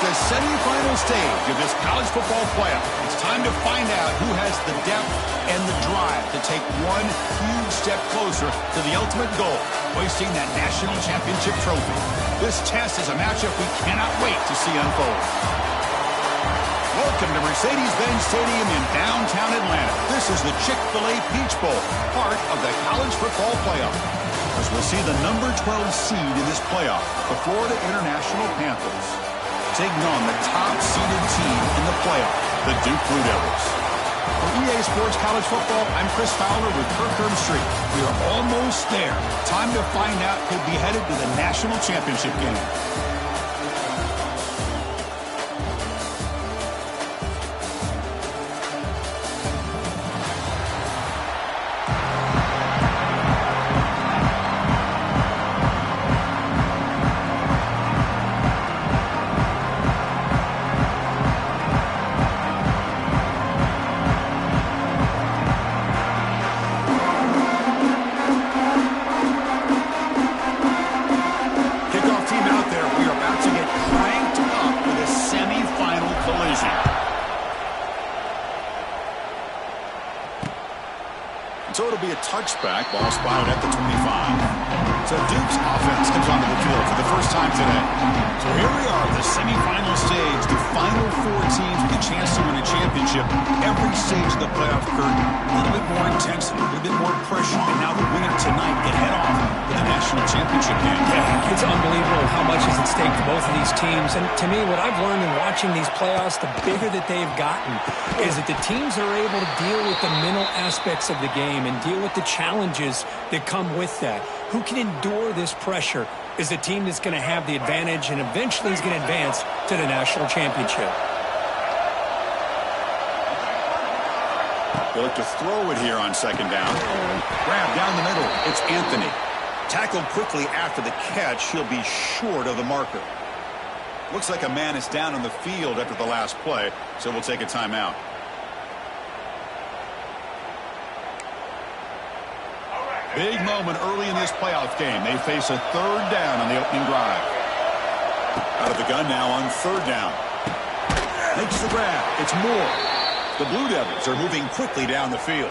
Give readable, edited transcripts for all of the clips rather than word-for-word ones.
the semifinal stage of this college football playoff. It's time to find out who has the depth and the drive to take one huge step closer to the ultimate goal, hoisting that national championship trophy. This test is a matchup we cannot wait to see unfold. Welcome to Mercedes-Benz Stadium in downtown Atlanta. This is the Chick-fil-A Peach Bowl, part of the college football playoff. As we'll see the number 12 seed in this playoff, the Florida International Panthers, taking on the top-seeded team in the playoff, the Duke Blue Devils. For EA Sports College Football, I'm Chris Fowler with Kirk Street. We are almost there. Time to find out who'll be headed to the national championship game. So it'll be a touchback, ball spotted at the 25. So Duke's offense comes onto the field for the first time today. So here we are, the semifinal stage, the final four teams with a chance to win a championship. Every stage of the playoff curtain, a little bit more intensity, a little bit more pressure, and now the winner tonight can head off to the national championship game. Yeah, it's unbelievable how much is at stake for both of these teams. And to me, what I've learned in watching these playoffs, the bigger that they've gotten, is that the teams are able to deal with the mental aspects of the game and deal with the challenges that come with that. Who can endure this pressure is the team that's going to have the advantage and eventually is going to advance to the national championship. They look to throw it here on second down. Grab down the middle. It's Anthony. Tackled quickly after the catch. He'll be short of the marker. Looks like a man is down on the field after the last play, so we'll take a timeout. Big moment early in this playoff game. They face a third down on the opening drive. Out of the gun now on third down. Makes the grab. It's Moore. The Blue Devils are moving quickly down the field.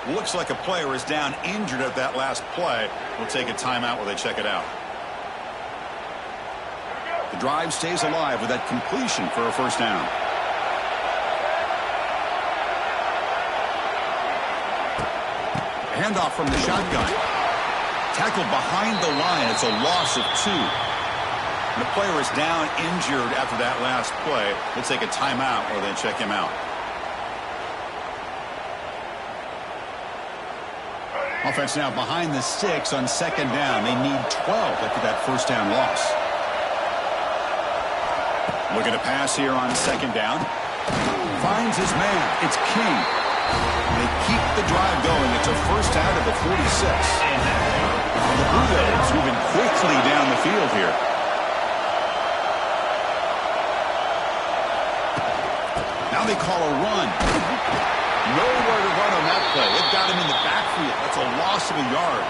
Looks like a player is down injured at that last play. We'll take a timeout while they check it out. The drive stays alive with that completion for a first down. Handoff from the shotgun. Tackled behind the line. It's a loss of 2. And the player is down injured after that last play. We'll take a timeout or then check him out. Offense now behind the 6 on second down. They need 12 after that first down loss. Looking to pass here on second down. Finds his man. It's King. They keep the drive going. It's a first out of the 46. The Blue Devils moving quickly down the field here. Now they call a run. Nowhere to run on that play. It got him in the backfield. That's a loss of a yard.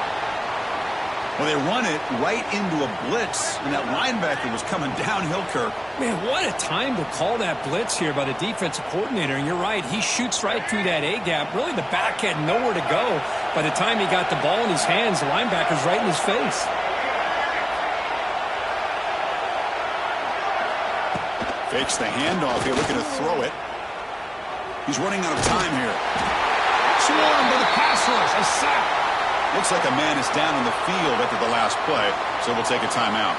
Well, they run it right into a blitz, and that linebacker was coming downhill, Kirk. Man, what a time to call that blitz here by the defensive coordinator. And you're right, he shoots right through that A-gap. Really, the back had nowhere to go. By the time he got the ball in his hands, the linebacker's right in his face. Fakes the handoff here, looking to throw it. He's running out of time here. Swarmed by the pass rush, a sack. Looks like a man is down on the field after the last play, so we'll take a timeout.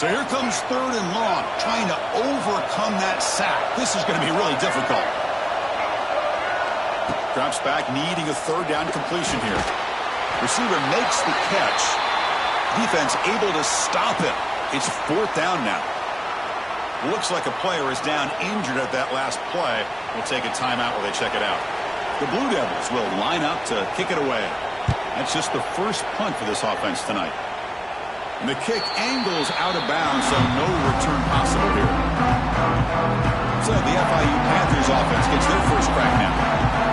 So here comes third and long, trying to overcome that sack. This is going to be really difficult. Drops back, needing a third down completion here. Receiver makes the catch. Defense able to stop it. It's fourth down now. Looks like a player is down injured at that last play. We'll take a timeout while they check it out. The Blue Devils will line up to kick it away. That's just the first punt for this offense tonight. And the kick angles out of bounds, so no return possible here. So the FIU Panthers offense gets their first crack now.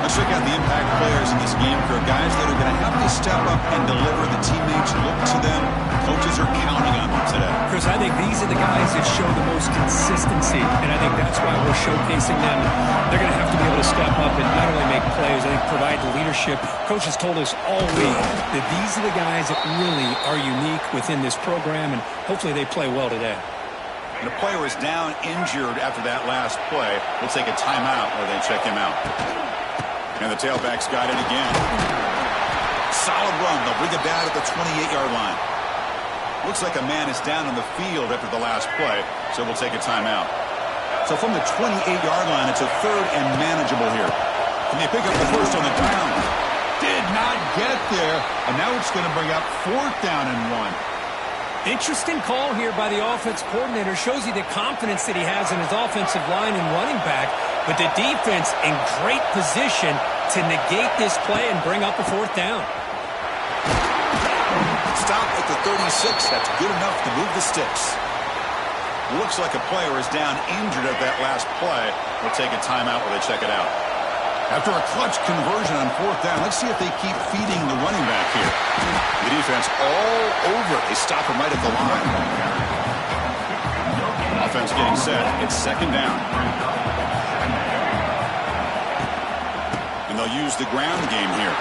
Let's check out the impact players in this game for guys that are going to have to step up and deliver. The teammates look to them. Coaches are counting on them today. Chris, I think these are the guys that show the most consistency, and I think that's why we're showcasing them. They're going to have to be able to step up and not only make plays, I think provide the leadership. Coach has told us all week that these are the guys that really are unique within this program, and hopefully they play well today. And the player is down injured after that last play. We'll take a timeout where they check him out. And the tailback's got it again. Solid run. They'll bring it down at the 28-yard line. Looks like a man is down on the field after the last play, so we'll take a timeout. So from the 28-yard line, it's a third and manageable here. Can they pick up the first on the ground? Did not get there. And now it's going to bring up 4th down and 1. Interesting call here by the offense coordinator. Shows you the confidence that he has in his offensive line and running back. But the defense in great position to negate this play and bring up a 4th down. Stop at the 36. That's good enough to move the sticks. Looks like a player is down injured at that last play. We'll take a timeout while they check it out. After a clutch conversion on 4th down, let's see if they keep feeding the running back here. The defense all over. They stop him right at the line. Offense getting set. It's 2nd down. And they'll use the ground game here.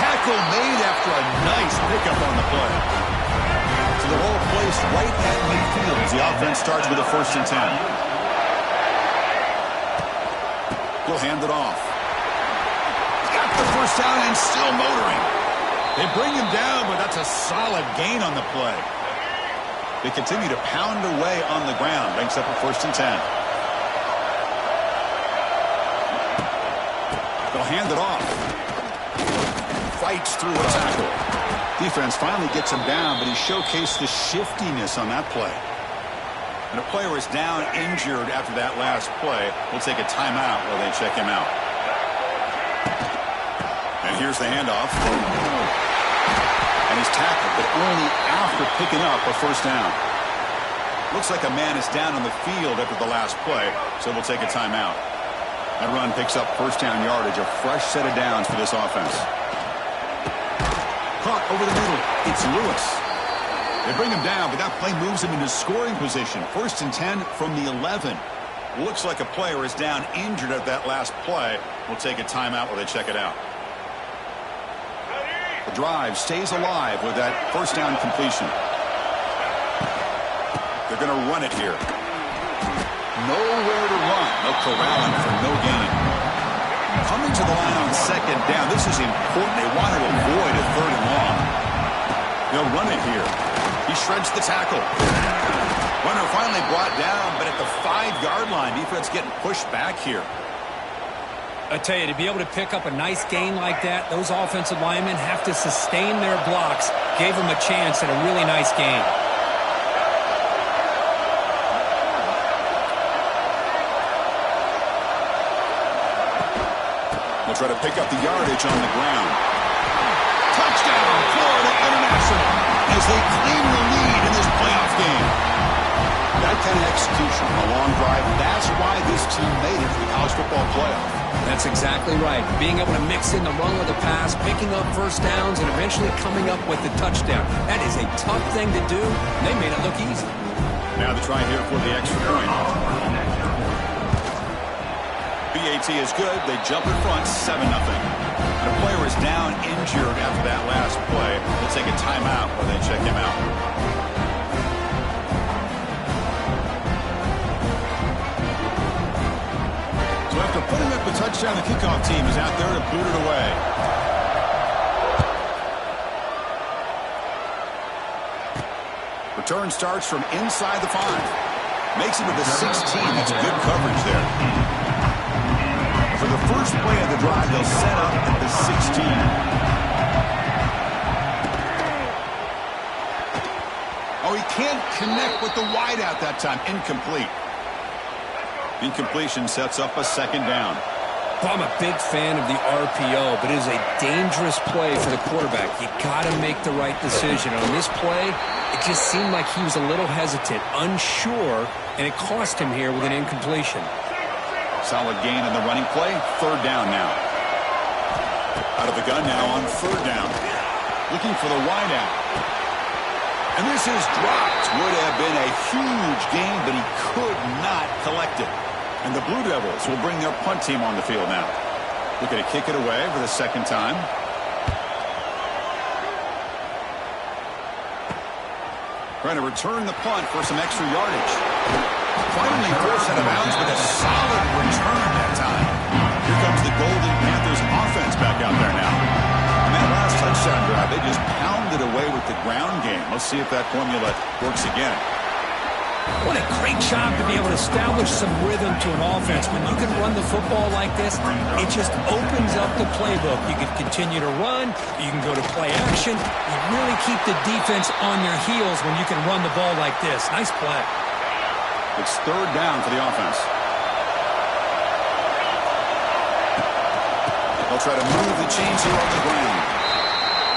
Tackle made after a nice pickup on the play. So they're all placed right at midfield as the offense starts with a 1st and 10. He'll hand it off. Got the 1st down and still motoring. They bring him down, but that's a solid gain on the play. They continue to pound away on the ground. Brings up a 1st and 10. They'll hand it off. Fights through a tackle. Defense finally gets him down, but he showcased the shiftiness on that play. And a player is down injured after that last play. We'll take a timeout while they check him out. And here's the handoff. And he's tackled, but only after picking up a 1st down. Looks like a man is down on the field after the last play, so we'll take a timeout. That run picks up 1st down yardage, a fresh set of downs for this offense. Caught over the middle. It's Lewis. They bring him down, but that play moves him into scoring position. 1st and 10 from the 11. Looks like a player is down injured at that last play. We'll take a timeout while they check it out. The drive stays alive with that 1st down completion. They're going to run it here. Nowhere to run. They'll corral him for no gain. Coming to the line on 2nd down. This is important. They want to avoid a 3rd and long. They'll run it here. He shreds the tackle. Runner finally brought down, but at the 5-yard line, defense getting pushed back here. I tell you, to be able to pick up a nice gain like that, those offensive linemen have to sustain their blocks. Gave them a chance at a really nice gain. They'll try to pick up the yardage on the ground. Touchdown, Florida International, as they claim the lead in this playoff game. That kind of execution, a long drive, that's why this team made it to the college football playoff. That's exactly right. Being able to mix in the run with the pass, picking up 1st downs, and eventually coming up with the touchdown. That is a tough thing to do. They made it look easy. Now the try here for the extra point. BAT is good. They jump in front, 7-0. The player is down injured after that last play. We'll take a timeout while they check him out. So after putting up a touchdown, the kickoff team is out there to boot it away. Return starts from inside the 5. Makes it to the 16. That's good coverage there. For the first play of the drive, they'll set up at the 16. Oh, he can't connect with the wideout that time. Incomplete. Incompletion sets up a 2nd down. Well, I'm a big fan of the RPO, but it is a dangerous play for the quarterback. You got to make the right decision. On this play, it just seemed like he was a little hesitant, unsure, and it cost him here with an incompletion. Solid gain in the running play. Third down now. Out of the gun now on third down. Looking for the wideout. And this is dropped. Would have been a huge gain, but he could not collect it. And the Blue Devils will bring their punt team on the field now. Looking to kick it away for the second time. Trying to return the punt for some extra yardage. Finally forced out of bounds with a solid return that time. Here comes the Golden Panthers offense back out there now. On that last touchdown drive, they just pounded away with the ground game. Let's see if that formula works again. What a great job to be able to establish some rhythm to an offense. When you can run the football like this, it just opens up the playbook. You can continue to run. You can go to play action. You really keep the defense on your heels when you can run the ball like this. Nice play. It's third down for the offense. They'll try to move the chains here on the ground.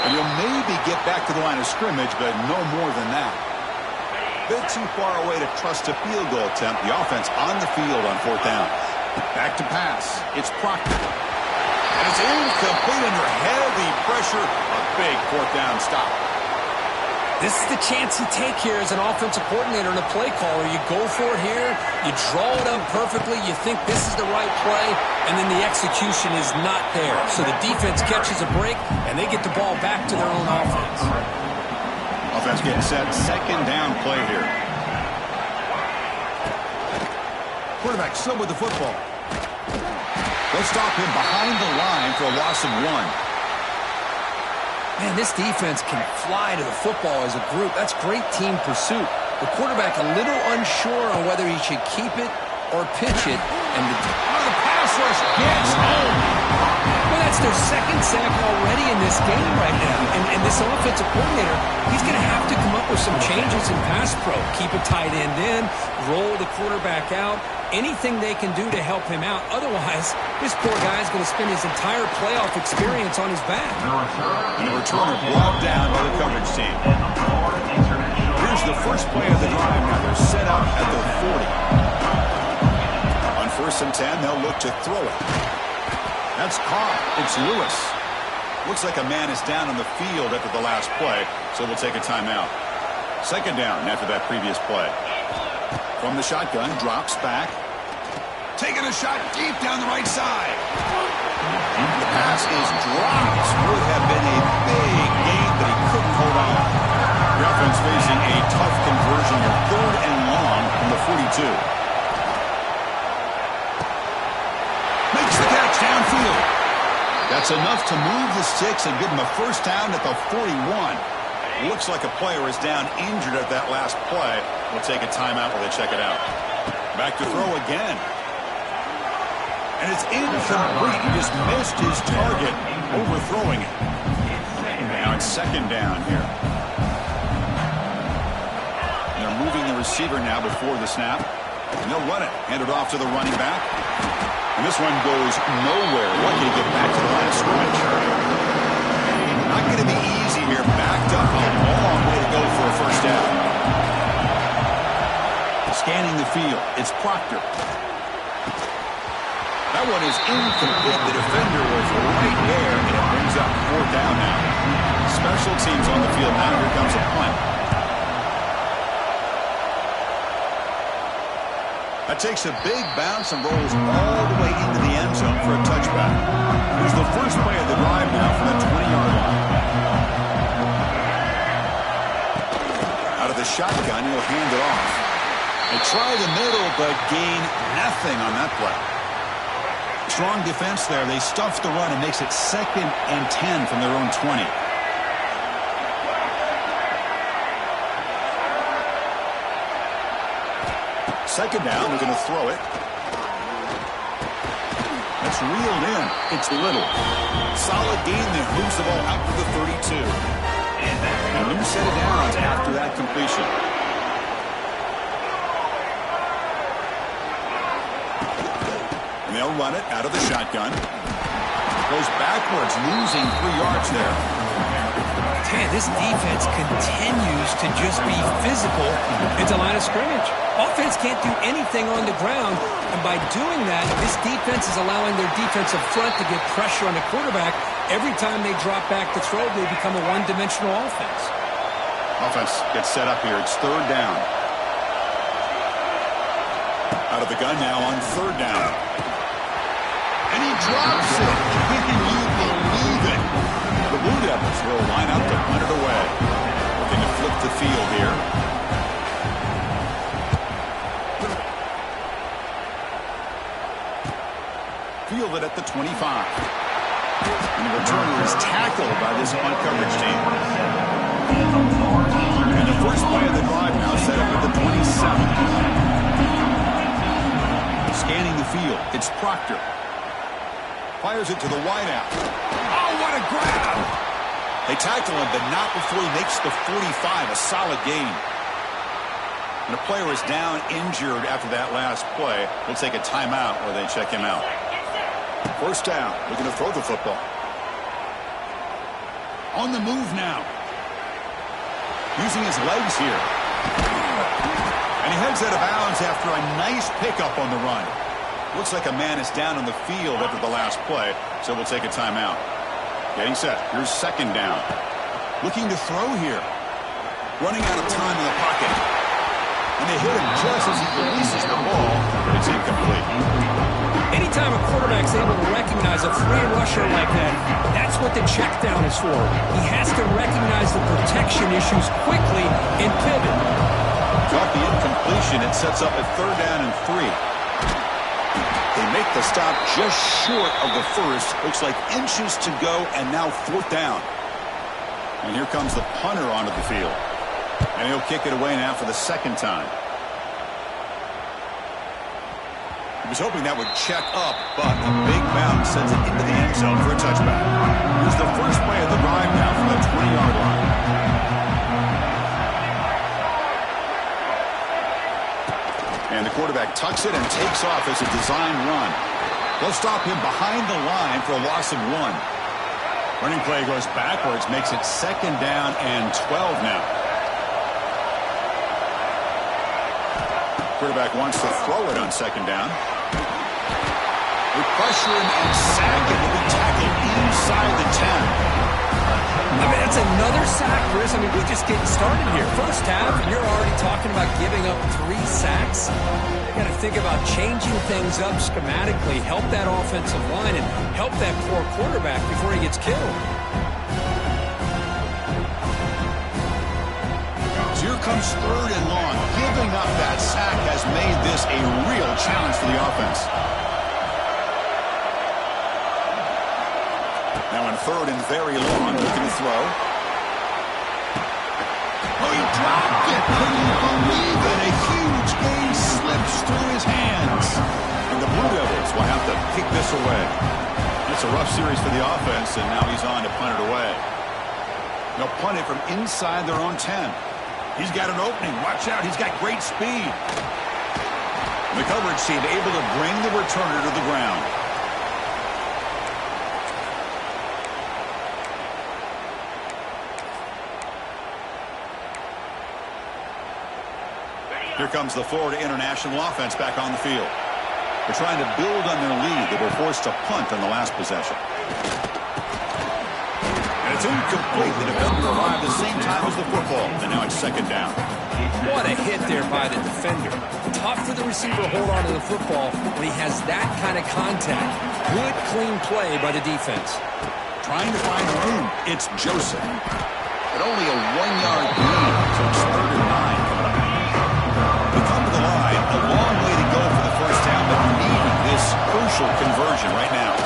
And you'll maybe get back to the line of scrimmage, but no more than that. Bit too far away to trust a field goal attempt. The offense on the field on fourth down. Back to pass. It's Proctor. And it's incomplete under heavy pressure. A big fourth down stop. This is the chance you take here as an offensive coordinator and a play caller. You go for it here. You draw it up perfectly. You think this is the right play, and then the execution is not there. So the defense catches a break, and they get the ball back to their own offense. Offense getting set. Second down play here. Quarterback still with the football. They'll stop him behind the line for a loss of 1. Man, this defense can fly to the football as a group. That's great team pursuit. The quarterback a little unsure on whether he should keep it or pitch it. And the pass rush gets home. Well, that's their second sack already in this game right now. And this offensive coordinator, he's going to have to come up with some changes in pass pro. Keep a tight end in, roll the quarterback out, anything they can do to help him out. Otherwise, this poor guy is going to spend his entire playoff experience on his back. And the returner brought down by the coverage team. Here's the first play of the drive now. They're set up at the 40. On 1st and 10, they'll look to throw it. That's caught. It's Lewis. Looks like a man is down on the field after the last play, so we'll take a timeout. Second down after that previous play. From the shotgun, drops back. Taking a shot deep down the right side. The pass is dropped. Would have been a big gain, but he couldn't hold on. The offense facing a tough conversion of 3rd and long from the 42. Makes the catch downfield. That's enough to move the sticks and give him a first down at the 41. Looks like a player is down injured at that last play. We'll take a timeout while they check it out. Back to throw again. And it's incomplete. He just missed his target, overthrowing it. Now it's second down here. And they're moving the receiver now before the snap. And they'll run it. Hand it off to the running back. And this one goes nowhere. Lucky to get back to the line of scrimmage. Not going to be easy here. Backed up a long way to go for a first down. Scanning the field. It's Proctor. That one is incomplete. The defender was right there, and it brings up fourth down now. Special teams on the field now. Here comes a punt. That takes a big bounce and rolls all the way into the end zone for a touchback. Here's the first play of the drive now from the 20-yard line. Out of the shotgun, he'll hand it off. They try the middle, but gain nothing on that play. Strong defense there. They stuff the run and makes it 2nd and 10 from their own 20. Second down, they're going to throw it. That's reeled in. It's Little. Solid gain there. Moves the ball out to the 32. And new set of downs after that completion. And they'll They'll run it out of the shotgun. Goes backwards, losing 3 yards there. Man, this defense continues to just be physical into line of scrimmage. Offense can't do anything on the ground, and by doing that, this defense is allowing their defensive front to get pressure on the quarterback. Every time they drop back to throw, they become a one-dimensional offense. Offense gets set up here. It's 3rd down. Out of the gun now on 3rd down. And he drops it. Can you believe it? The Blue Devils will line up to punt it away. Looking to flip the field here. Fielded at the 25. And the returner is tackled by this punt coverage team. And the first play of the drive now set up at the 27. Scanning the field. It's Proctor. Fires it to the wideout. Oh, what a grab! They tackle him, but not before he makes the 45. A solid gain. And a player is down injured after that last play. They'll take a timeout or they check him out. 1st down. Looking to throw the football. On the move now. Using his legs here. And he heads out of bounds after a nice pickup on the run. Looks like a man is down on the field after the last play, so we'll take a timeout. Getting set. Here's 2nd down. Looking to throw here. Running out of time in the pocket. And they hit him just as he releases the ball, but it's incomplete. Anytime a quarterback's able to recognize a free rusher like that, that's what the check down is for. He has to recognize the protection issues quickly and pivot. Got the incompletion. It sets up at 3rd down and 3. They make the stop just short of the first. Looks like inches to go, and now 4th down. And here comes the punter onto the field. And he'll kick it away now for the 2nd time. He was hoping that would check up, but a big bounce sends it into the end zone for a touchback. Here's the first play of the drive now from the 20-yard line. And the quarterback tucks it and takes off as a design run. They'll stop him behind the line for a loss of 1. Running play goes backwards, makes it 2nd down and 12 now. Quarterback wants to throw it on 2nd down. They pressure him and sack him. He'll be tackled inside the 10. I mean, that's another sack, Chris. I mean, we're just getting started here. First half, and you're already talking about giving up 3 sacks. You got to think about changing things up schematically, help that offensive line, and help that poor quarterback before he gets killed. So here comes 3rd and long. Giving up that sack has made this a real challenge for the offense. Now on 3rd and very long, looking to throw. Oh, he dropped it. Can you believe it? A huge gain slips through his hands. And the Blue Devils will have to kick this away. It's a rough series for the offense, and now he's on to punt it away. They'll punt it from inside their own 10. He's got an opening. Watch out. He's got great speed. The coverage team able to bring the returner to the ground. Here comes the Florida International offense back on the field. They're trying to build on their lead. They were forced to punt on the last possession. And it's incomplete. The defender arrived the same time as the football. And now it's 2nd down. What a hit there by the defender. Tough for the receiver to hold on to the football when he has that kind of contact. Good, clean play by the defense. Trying to find room. It's Joseph. But only a 1-yard gain. So it's 3rd and 9 coming up. They come to the line. A long way to go for the first down, but need this crucial conversion right now.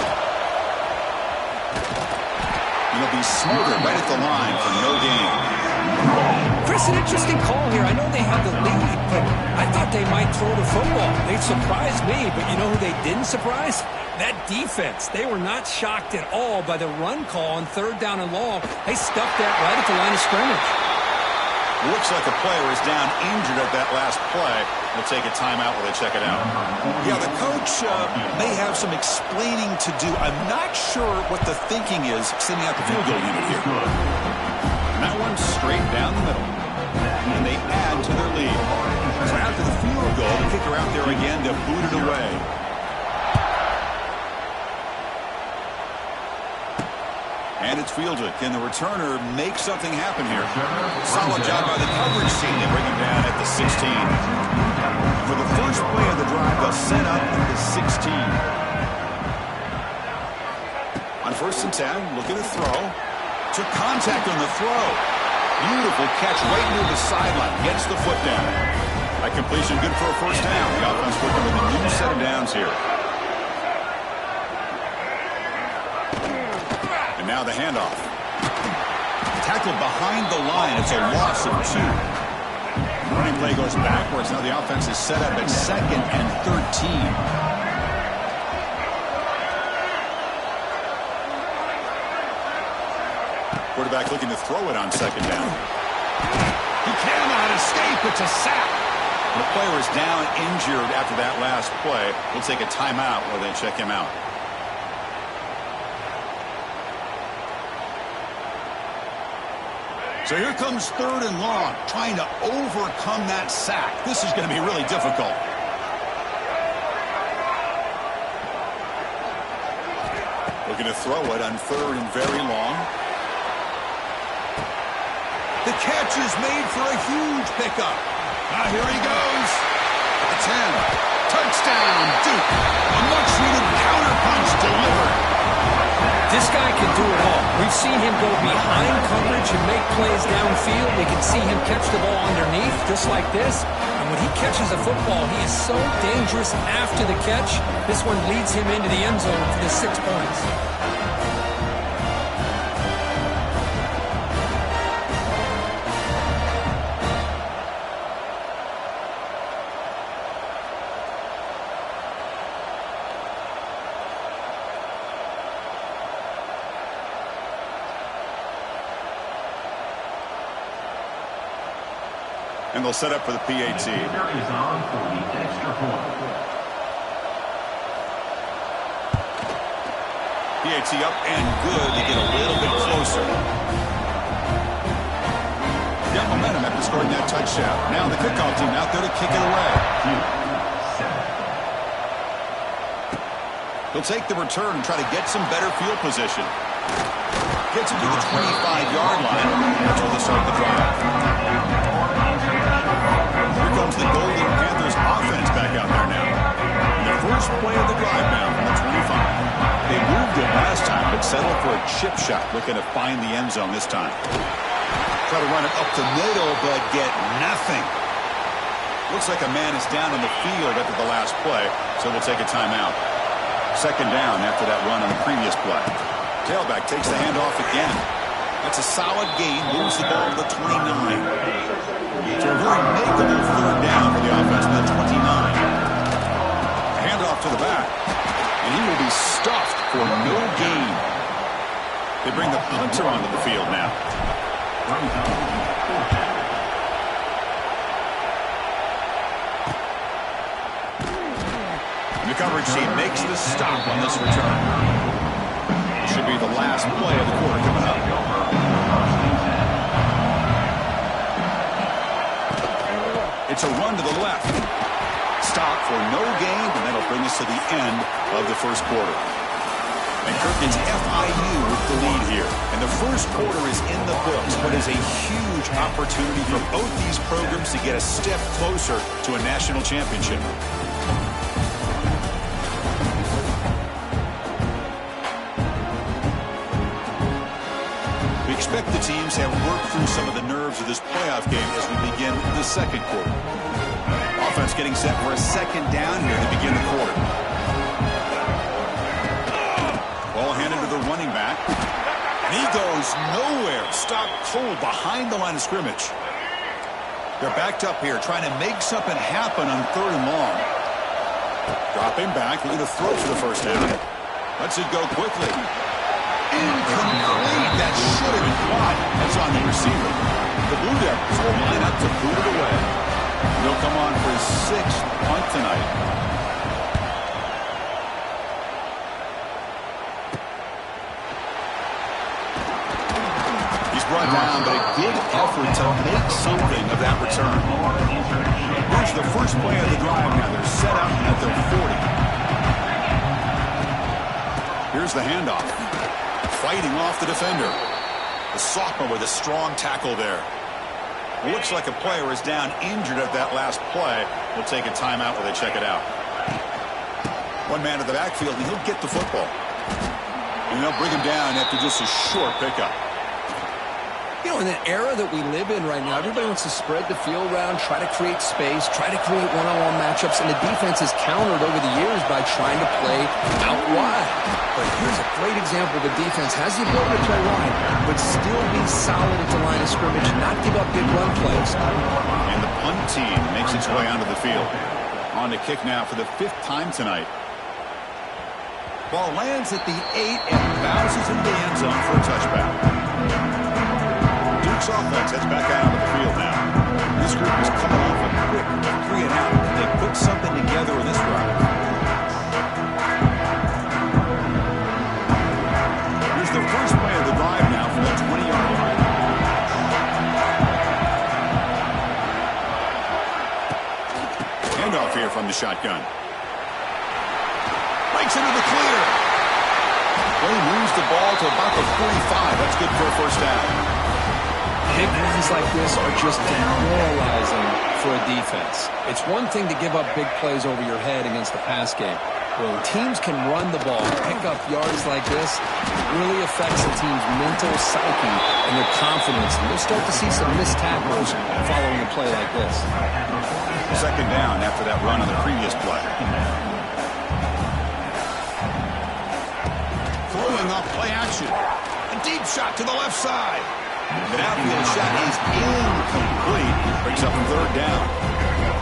He'll be smothered right at the line for no gain. Chris, an interesting call here. I know they have the lead, but I thought they might throw the football. They surprised me, but you know who they didn't surprise? That defense. They were not shocked at all by the run call on 3rd down and long. They stuffed that right at the line of scrimmage. Looks like a player is down injured at that last play. They'll take a timeout while they check it out. Yeah, the coach may have some explaining to do. I'm not sure what the thinking is sending out the field goal unit here. And that one straight down the middle. And they add to their lead. So after the field goal, the kicker out there again to boot it away. And it's fielded. Can the returner make something happen here? Solid job by the coverage team. They bring him down at the 16. And for the first play of the drive, they'll set up at the 16. On 1st and 10, look at the throw. Took contact on the throw. Beautiful catch right near the sideline. Gets the foot down. That completion good for a first down. The offense working with a new set of downs here. And now the handoff. Tackled behind the line. It's a loss of 2. The running play goes backwards. Now the offense is set up at 2nd and 13. Quarterback looking to throw it on 2nd down. He cannot escape. It's a sack. The player is down injured after that last play. We'll take a timeout while they check him out. So here comes 3rd and long, trying to overcome that sack. This is going to be really difficult. Looking to throw it on 3rd and very long. The catch is made for a huge pickup. Now here he goes. The 10. Touchdown, Duke. A much-needed counterpunch delivered. This guy can do it all. We've seen him go behind coverage and make plays downfield. We can see him catch the ball underneath, just like this. And when he catches a football, he is so dangerous after the catch. This one leads him into the end zone for the 6 points. And they'll set up for the PAT. PAT up and good to get a little bit closer. Got momentum after scoring that touchdown. Now the kickoff team out there to kick it away. He'll take the return and try to get some better field position. Gets him to the 25-yard line. That's where they'll start the drive. Here comes the Golden Panthers offense back out there now. And the first play of the drive now from the 25. They moved it last time, but settled for a chip shot, looking to find the end zone this time. Try to run it up the middle, but get nothing. Looks like a man is down on the field after the last play, so we'll take a timeout. 2nd down after that run on the previous play. Tailback takes the handoff again. That's a solid gain, moves the ball to the 29. So a very makeable 3rd down for the offense to the 29. Handoff to the back. And he will be stuffed for no gain. They bring the punter onto the field now. And the coverage team makes the stop on this return. It should be the last play of the quarter coming up. It's a run to the left. Stop for no gain, and that'll bring us to the end of the first quarter. And Kirkland's FIU with the lead here. And the first quarter is in the books, but is a huge opportunity for both these programs to get a step closer to a national championship. We expect the teams have worked through some of the nerves of this playoff game as we begin the second quarter. Offense getting set for a 2nd down here to begin the quarter. Ball handed to the running back. And he goes nowhere. Stopped cold behind the line of scrimmage. They're backed up here trying to make something happen on 3rd and long. Dropping back, looking to throw for the first down. Lets it go quickly. Incomplete. That should have been caught. That's on the receiver. The Blue Devils will line up to boot it away. He'll come on for his 6th punt tonight. He's brought down, but a big effort to make something of that return. Here's the first play of the drive now. They're set up at their 40. Here's the handoff. Fighting off the defender. The sophomore with a strong tackle there. Looks like a player is down injured at that last play. We'll take a timeout while they check it out. One man in the backfield, and he'll get the football. And they'll bring him down after just a short pickup. You know, in the era that we live in right now, everybody wants to spread the field around, try to create space, try to create one-on-one matchups, and the defense has countered over the years by trying to play out wide. But here's a great example. The defense has the ability to play wide, but still be solid at the line of scrimmage, not give up big run plays. And the punt team makes its way onto the field. On to kick now for the 5th time tonight. Ball lands at the 8 and bounces into the end zone for a touchback. Duke's offense heads back out onto the field now. This group is coming off a quick 3-and-out. They put something together in this drive. Here's the first play of the drive now from the 20-yard line. Handoff here from the shotgun. Breaks into the clear. Well, he moves the ball to about the 45. That's good for a first down. Big runs like this are just demoralizing for a defense. It's one thing to give up big plays over your head against the pass game. When teams can run the ball, pick up yards like this, it really affects the team's mental psyche and their confidence. And you'll start to see some missed tackles following a play like this. Second down after that run on the previous play. Throwing off play action. A deep shot to the left side. The outfield shot is incomplete. Brings up 3rd down.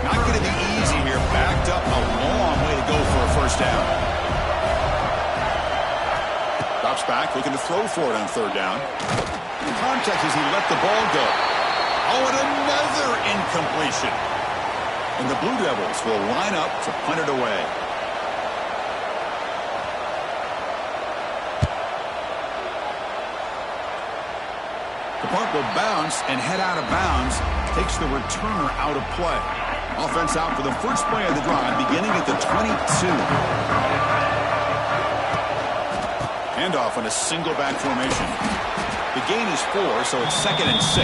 Not going to be easy here. Backed up a long way to go for a first down. Drops back, looking to throw for it on 3rd down. In context as he let the ball go. Oh, and another incompletion. And the Blue Devils will line up to punt it away. The punt will bounce and head out of bounds. Takes the returner out of play. Offense out for the first play of the drive, beginning at the 22. Handoff on a single back formation. The gain is 4, so it's 2nd and 6.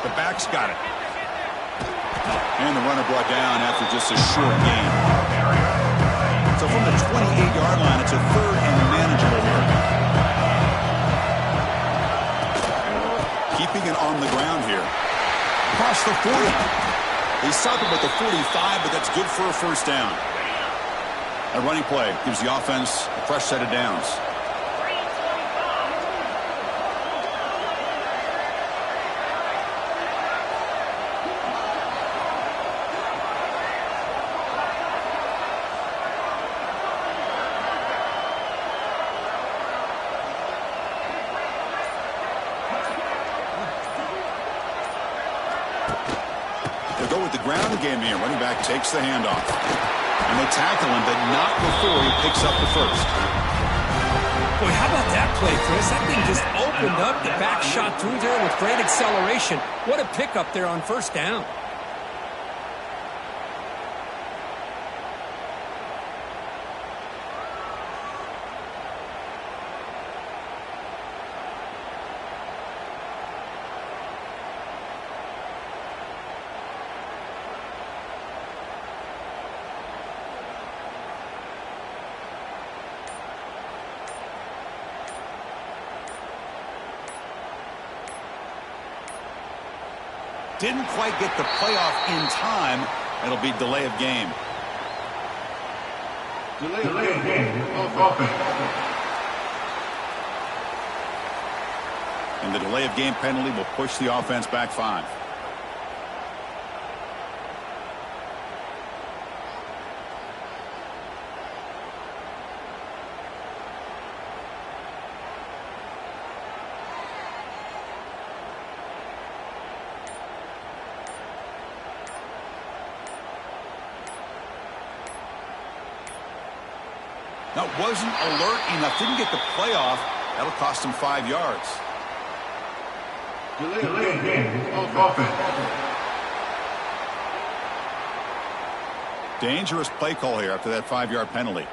The back's got it. And the runner brought down after just a short gain. So from the 28-yard line, it's a 3rd and manageable here. Keeping it on the ground here. Across the 40. They stop him at the 45, but that's good for a first down. A running play gives the offense a fresh set of downs. Go with the ground game here. Running back takes the handoff. And they tackle him, but not before he picks up the first. Boy, how about that play, Chris? That thing just opened up. The back shot through there with great acceleration. What a pickup there on 1st down. Didn't quite get the playoff in time. It'll be delay of game. Delay of game. And the delay of game penalty will push the offense back 5. That wasn't alert enough. Didn't get the play off. That'll cost him 5 yards. Delay game of offense. Dangerous play call here after that 5-yard penalty.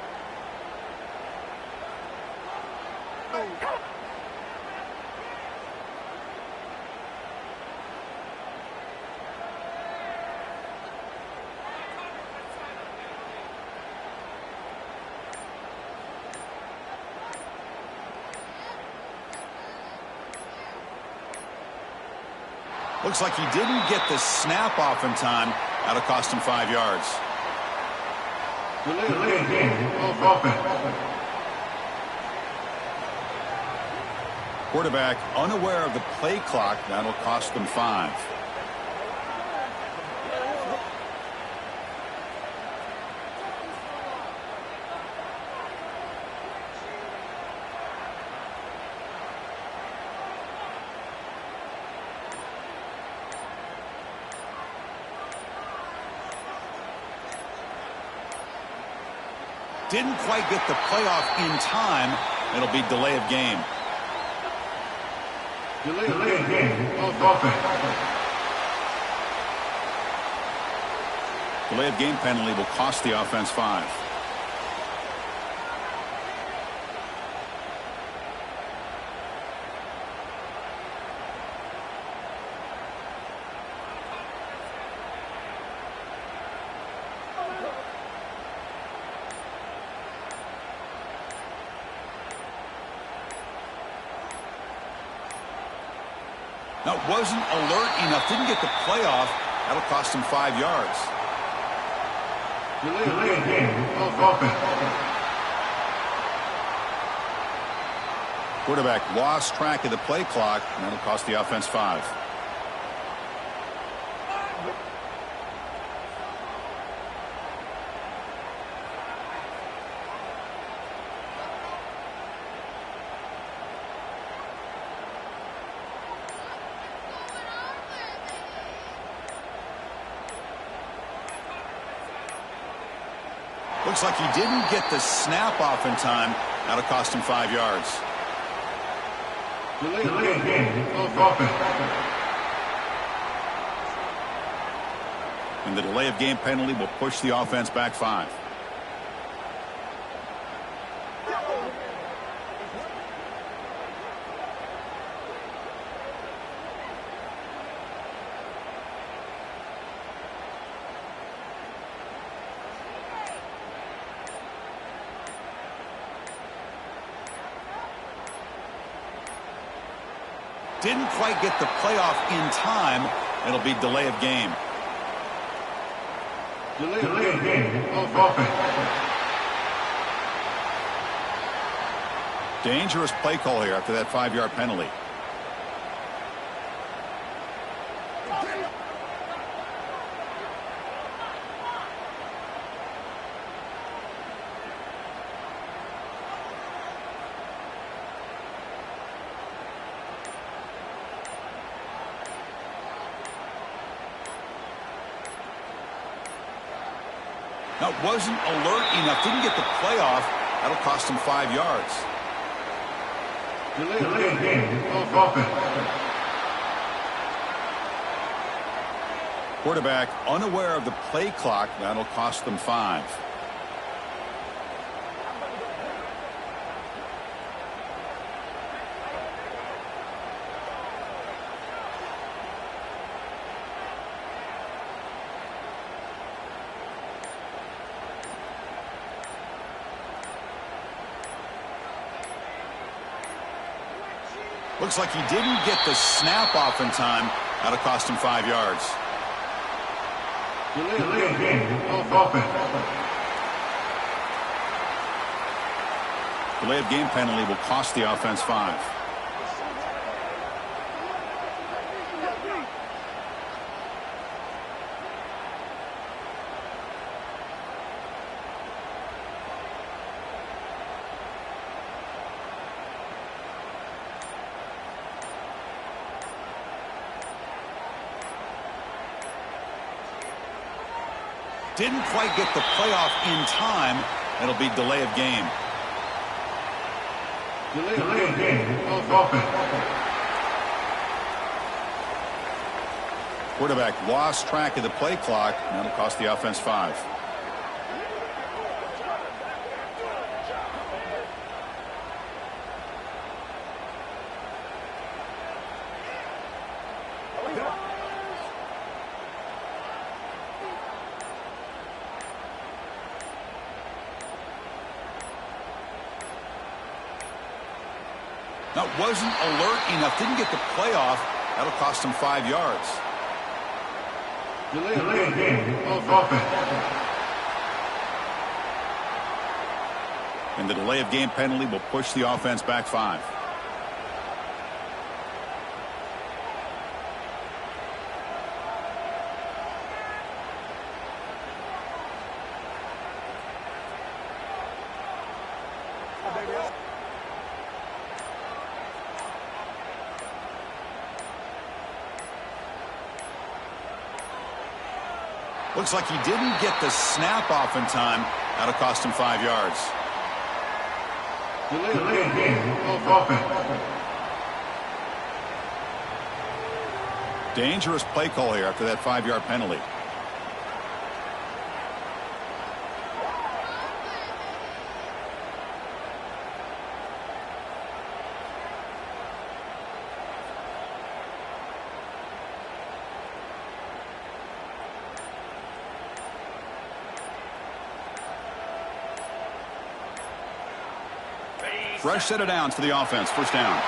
Looks like he didn't get the snap off in time. That'll cost him 5 yards. Delay game of offense. Quarterback unaware of the play clock. That'll cost them 5. Didn't quite get the playoff in time. It'll be delay of game. Delay game of offense. Delay of game penalty will cost the offense 5. That wasn't alert enough. Didn't get the play off. That'll cost him 5 yards. Delay game of offense. Quarterback lost track of the play clock, and that'll cost the offense 5. Looks like he didn't get the snap off in time. That'll cost him 5 yards. Delay game of offense. And the delay of game penalty will push the offense back 5. Didn't quite get the playoff in time. It'll be delay of game. Delay game of offense. Dangerous play call here after that 5-yard penalty. That wasn't alert enough. Didn't get the play off. That'll cost him 5 yards. Delay game of offense. Quarterback unaware of the play clock. That'll cost them 5. Looks like he didn't get the snap off in time. That'll cost him 5 yards. Delay game of offense. Delay of game penalty will cost the offense 5. Didn't quite get the playoff in time. It'll be delay of game. Delay game of offense. Quarterback lost track of the play clock. That'll cost the offense 5. That wasn't alert enough. Didn't get the play off. That'll cost him 5 yards. Delay game of offense. And the delay of game penalty will push the offense back 5. Looks like he didn't get the snap off in time. That'll cost him 5 yards. Delay game of offense. Dangerous play call here after that 5-yard penalty. Fresh set of downs for the offense. First down.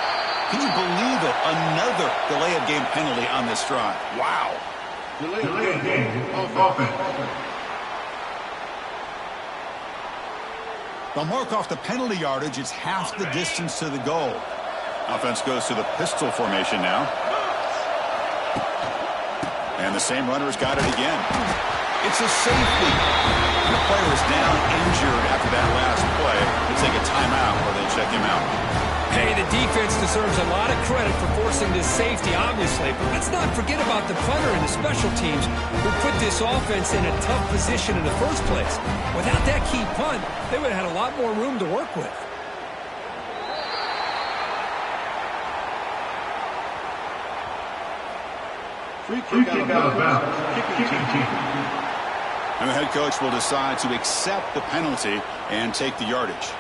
Can you believe it? Another delay of game penalty on this drive. Wow. Delay game of offense. They'll mark off the penalty yardage. It's half the distance to the goal. Offense goes to the pistol formation now. And the same runner's got it again. It's a safety. And the player is down injured after that last play. They take a timeout or they check him out. Hey, the defense deserves a lot of credit for forcing this safety, obviously. But let's not forget about the punter and the special teams who put this offense in a tough position in the first place. Without that key punt, they would have had a lot more room to work with. Free kick out of bounds. Kicking team. And the head coach will decide to accept the penalty and take the yardage.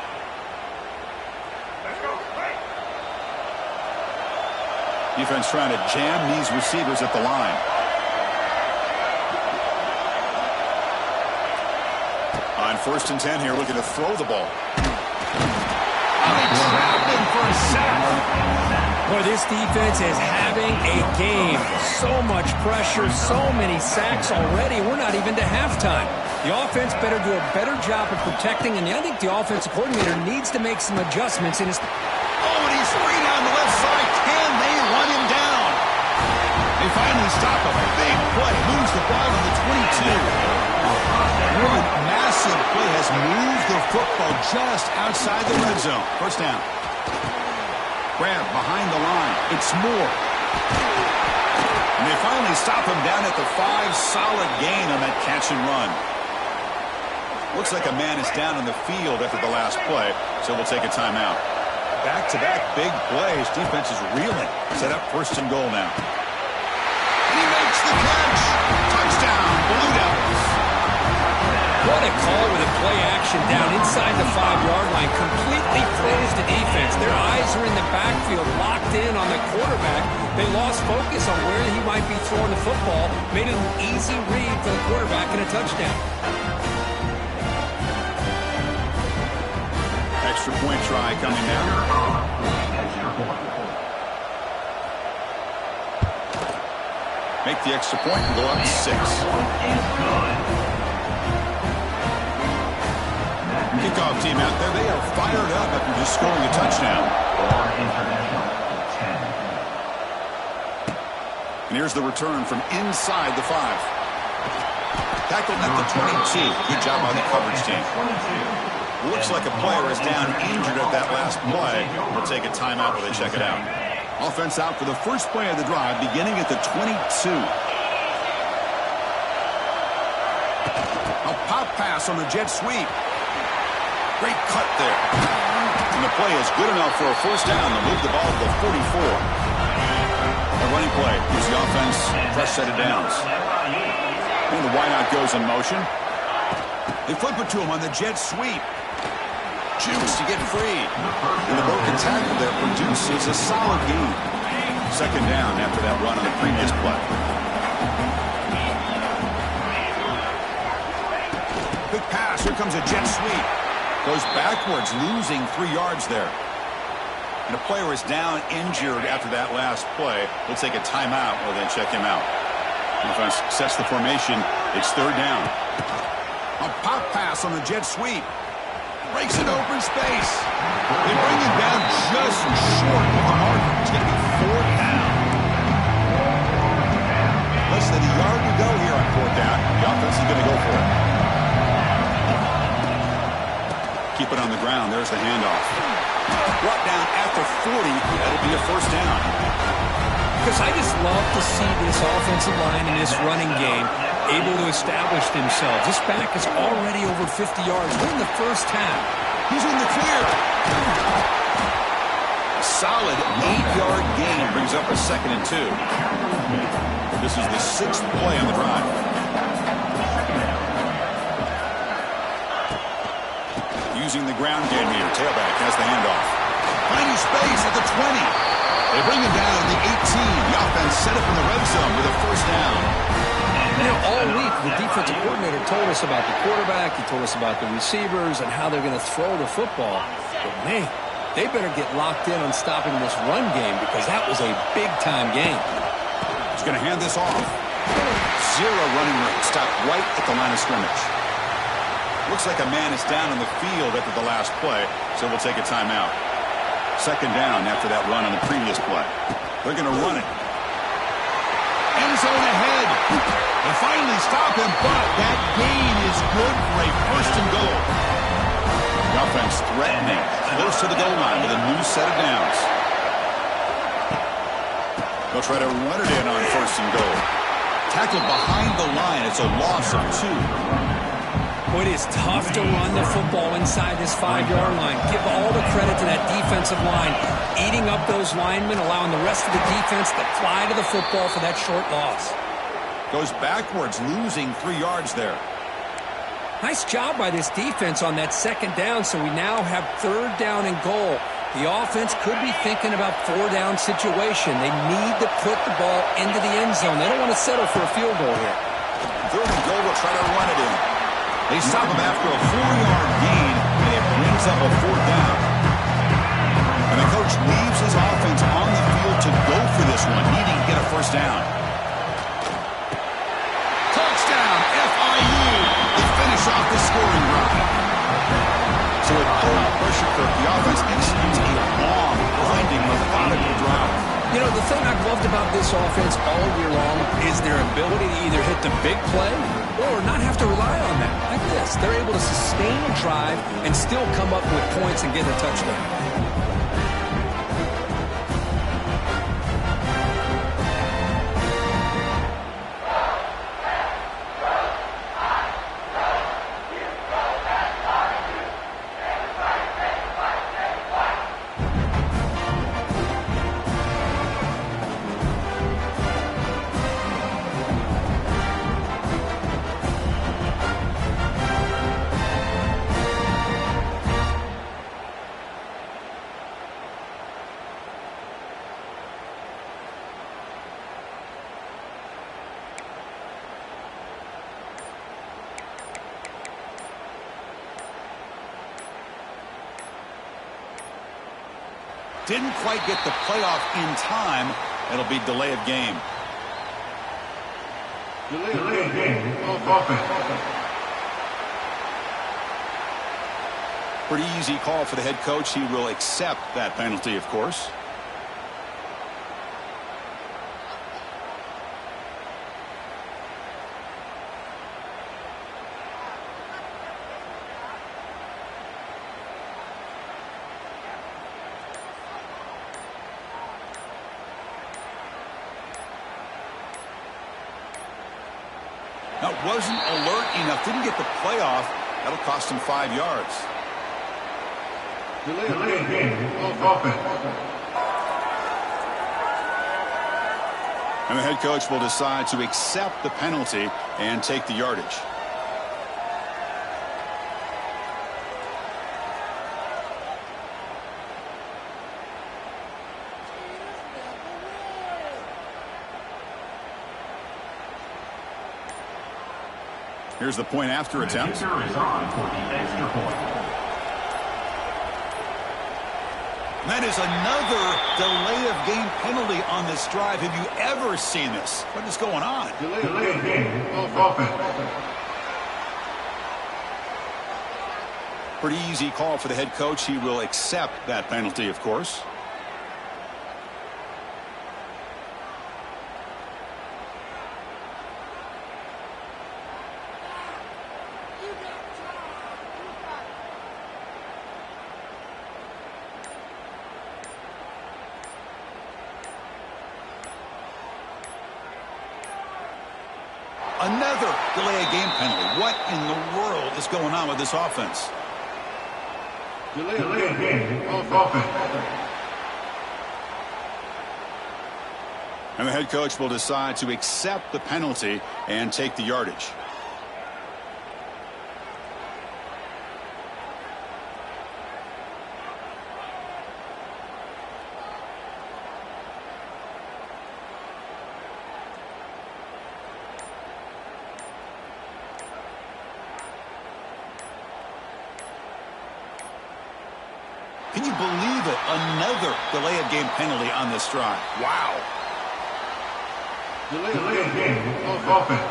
Defense trying to jam these receivers at the line. On 1st and 10 here, looking to throw the ball. For a sack. Boy, this defense is having a game. So much pressure, so many sacks already. We're not even to halftime. The offense better do a better job of protecting, and I think the offensive coordinator needs to make some adjustments in his... Oh, and he's free down the left side. Can they run him down? They finally stop a big play. Moves the ball to the 22. One massive play has moved the football just outside the red zone. First down. Grab behind the line. It's Moore. And they finally stop him down at the 5. Solid gain on that catch and run. Looks like a man is down on the field after the last play, so we'll take a timeout. Back-to-back big plays. Defense is reeling. Set up 1st and goal now. And he makes the catch. Touchdown, Blue Devils. What a call with a play action down inside the 5-yard line. Completely froze the defense. Their eyes are in the backfield, locked in on the quarterback. They lost focus on where he might be throwing the football. Made it an easy read for the quarterback and a touchdown. Extra point try coming now. Make the extra point and go up 6. Kickoff team out there. They are fired up after just scoring a touchdown. And here's the return from inside the 5. Tackled at the 22. Good job by the coverage team. Looks like a player is down injured at that last play. We'll take a timeout while they check it out. Offense out for the first play of the drive, beginning at the 22. A pop pass on the jet sweep. Great cut there. And the play is good enough for a first down. They'll move the ball to the 44. A running play gives the offense a fresh set of downs. And the wideout goes in motion. They flip it to him on the jet sweep. Jukes to get free. And the broken tackle there produces a solid gain. Second down after that run on the previous play. Quick pass. Here comes a jet sweep. Goes backwards, losing 3 yards there. And a player is down injured after that last play. They'll take a timeout or then check him out. Offense sets the formation. It's third down. A pop pass on the jet sweep. Breaks an open space. They bring him down just short of the mark. It's going to be fourth down. Less than a yard to go here on fourth down. The offense is going to go for it. Keep it on the ground. There's the handoff. Brought down at the 40. That'll be a first down. Because I just love to see this offensive line in this running game able to establish themselves. This back is already over 50 yards. We're in the first half. He's in the clear. A solid 8-yard gain brings up a 2nd and 2. This is the 6th play on the drive. Using the ground game here. Tailback has the handoff. Finding space at the 20. They bring him down at the 18. The offense set up in the red zone with a first down. You know, all week, the defensive coordinator told us about the quarterback. He told us about the receivers and how they're going to throw the football. But, man, they better get locked in on stopping this run game because that was a big-time game. He's going to hand this off. 0 running room. Stopped right at the line of scrimmage. Looks like a man is down on the field after the last play, so we'll take a timeout. Second down after that run on the previous play. They're going to run it. End zone ahead. They finally stop him, but that gain is good for a first and goal. The offense threatening, close to the goal line with a new set of downs. They'll try to run it in on first and goal. Tackled behind the line. It's a loss of 2. It is tough to run the football inside this 5-yard line. Give all the credit to that defensive line, eating up those linemen, allowing the rest of the defense to fly to the football for that short loss. Goes backwards, losing 3 yards there. Nice job by this defense on that second down, so we now have third down and goal. The offense could be thinking about 4-down situation. They need to put the ball into the end zone. They don't want to settle for a field goal here. Third and goal, will try to run it in. They stop him after a 4-yard gain, and it brings up a fourth down. And the coach leaves his offense on the field to go for this one, needing to get a first down. Touchdown, FIU. They finish off the scoring drive. So with all pressure for the offense executes a long, grinding, methodical drive. You know, the thing I've loved about this offense all year long is their ability to either hit the big play or not have to rely on that. Like this, they're able to sustain a drive and still come up with points and get a touchdown. Didn't quite get the playoff in time. It'll be delay of game. Delay of game. Offense. Pretty easy call for the head coach. He will accept that penalty, of course. That wasn't alert enough. Didn't get the playoff. That'll cost him 5 yards. Delay game of offense. And the head coach will decide to accept the penalty and take the yardage. Here's the point after attempt. The kicker is on for the extra point. That is another delay of game penalty on this drive. Have you ever seen this? What is going on? Delay game of offense. Pretty easy call for the head coach. He will accept that penalty, of course. Another delay of game penalty. What in the world is going on with this offense? Delay game of offense. And the head coach will decide to accept the penalty and take the yardage. Can you believe it? Another delay of game penalty on this drive. Wow. Delay game of offense.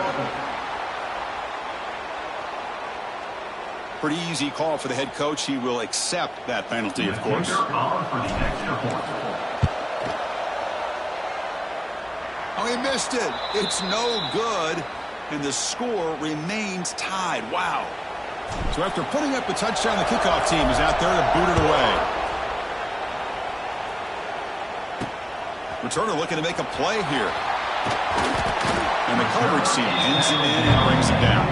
Pretty easy call for the head coach. He will accept that penalty, of course. The kicker on for the extra point. Oh, he missed it. It's no good. And the score remains tied. Wow. So after putting up the touchdown, the kickoff team is out there to boot it away. Returner looking to make a play here. And the coverage team pins him in and brings him down.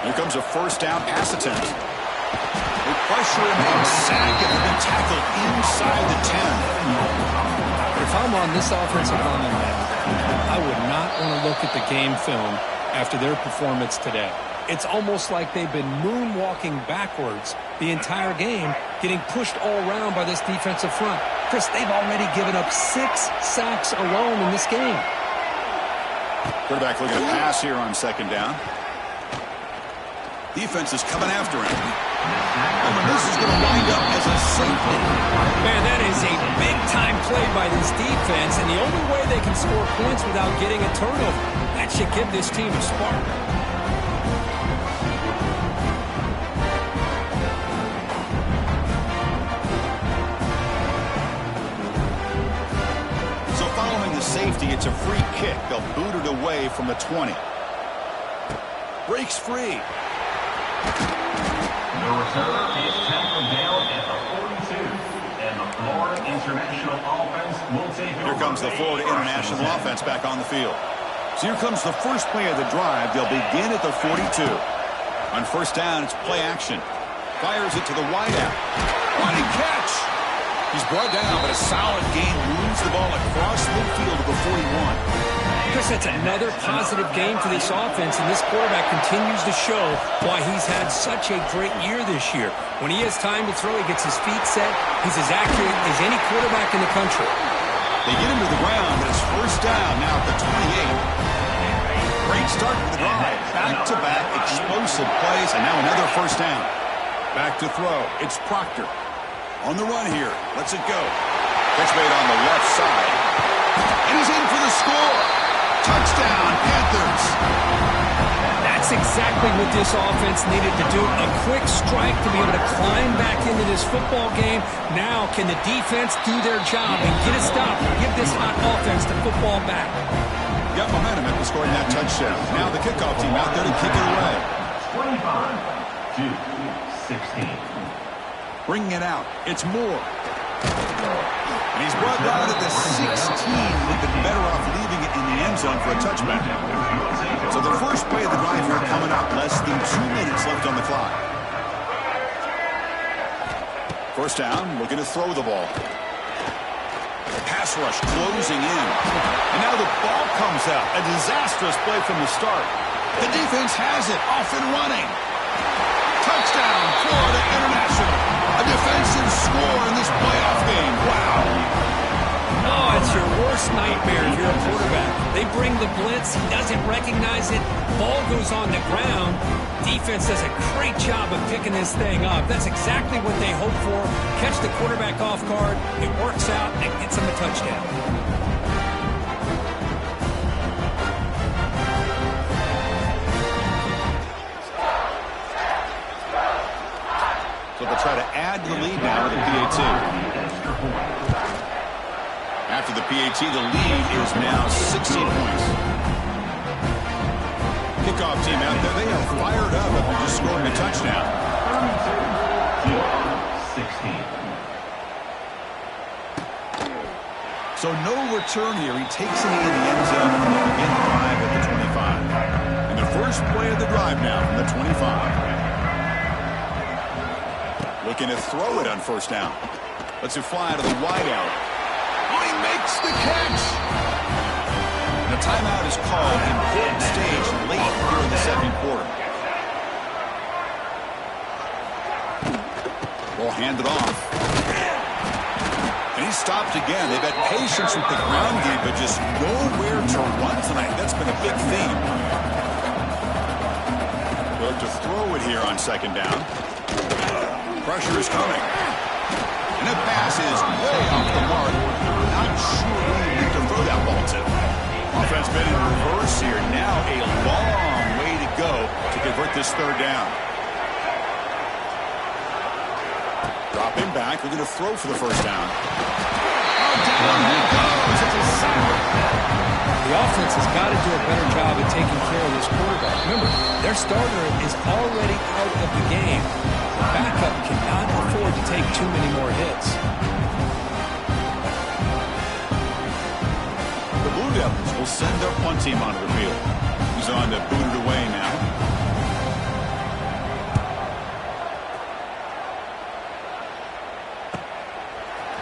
Here comes a first down pass attempt. They pressure him and sack him and then tackled inside the 10. If I'm on this offensive line, I would not want to look at the game film after their performance today. It's almost like they've been moonwalking backwards the entire game, getting pushed all around by this defensive front. Chris, they've already given up 6 sacks alone in this game. Quarterback looking to pass here on second down. Defense is coming after him. Oh, and this is going to wind up as a safety. Man, that is a big-time play by this defense, and the only way they can score points without getting a turnover. That should give this team a spark. So following the safety, it's a free kick. They'll boot it away from the 20. Breaks free. The returner is tackled down at the 42. And the Florida International offense will take over. Here comes the Florida International offense back on the field. So here comes the first play of the drive. They'll begin at the 42. On first down, it's play action. Fires it to the wideout. What a catch! He's brought down, but a solid gain moves the ball across midfield to the 41. Chris, that's another positive game for this offense, and this quarterback continues to show why he's had such a great year this year. When he has time to throw, he gets his feet set. He's as accurate as any quarterback in the country. They get him to the ground, but it's first down now at the 28. Great start to the drive. Back-to-back explosive plays, and now another first down. Back to throw. It's Proctor. On the run here. Lets it go. Catch made on the left side. And he's in for the score. Touchdown, Panthers. That's exactly what this offense needed to do. A quick strike to be able to climb back into this football game. Now, can the defense do their job and get a stop and give this hot offense the football back? Got momentum after scoring that touchdown. Now the kickoff team out there to kick it away. 25-16. Bringing it out. It's Moore. And he's brought down at the 16. Would have been better off leaving it in the end zone for a touchback. So the first play of the drive here coming up. Less than 2 minutes left on the clock. First down, looking to throw the ball. Pass rush closing in. And now the ball comes out. A disastrous play from the start. The defense has it, off and running. Touchdown, Florida International. A defensive score in this playoff game. Wow. Oh, it's your worst nightmare if you're a quarterback. They bring the blitz. He doesn't recognize it. Ball goes on the ground. Defense does a great job of picking this thing up. That's exactly what they hope for. Catch the quarterback off guard. It works out and gets him a touchdown. So they'll try to add to the lead now with a PAT. After the PAT, the lead is now 16 points. Kickoff team out there, they are fired up after just scoring a touchdown. 16. So no return here. He takes it in the end zone and they begin the drive at the 25. And the first play of the drive now from the 25. Looking to throw it on first down. Lets it fly to the wideout. Oh, he makes the catch. And a timeout is called. Important stage late here in the second quarter. Ball handed off. And he's stopped again. They've had patience with the ground game, but just nowhere to run tonight. That's been a big theme. They'll look to throw it here on second down. Pressure is coming. And the pass is way off the mark. Not sure who you need to throw that ball to. Offense been in reverse here. Now a long way to go to convert this third down. Dropping back. We're going to throw for the first down. Down he goes. It's a sack. The offense has got to do a better job of taking care of this quarterback. Remember, their starter is already out of the game. The backup cannot afford to take too many more hits. The Blue Devils will send their punt team onto the field. He's on to boot it away now.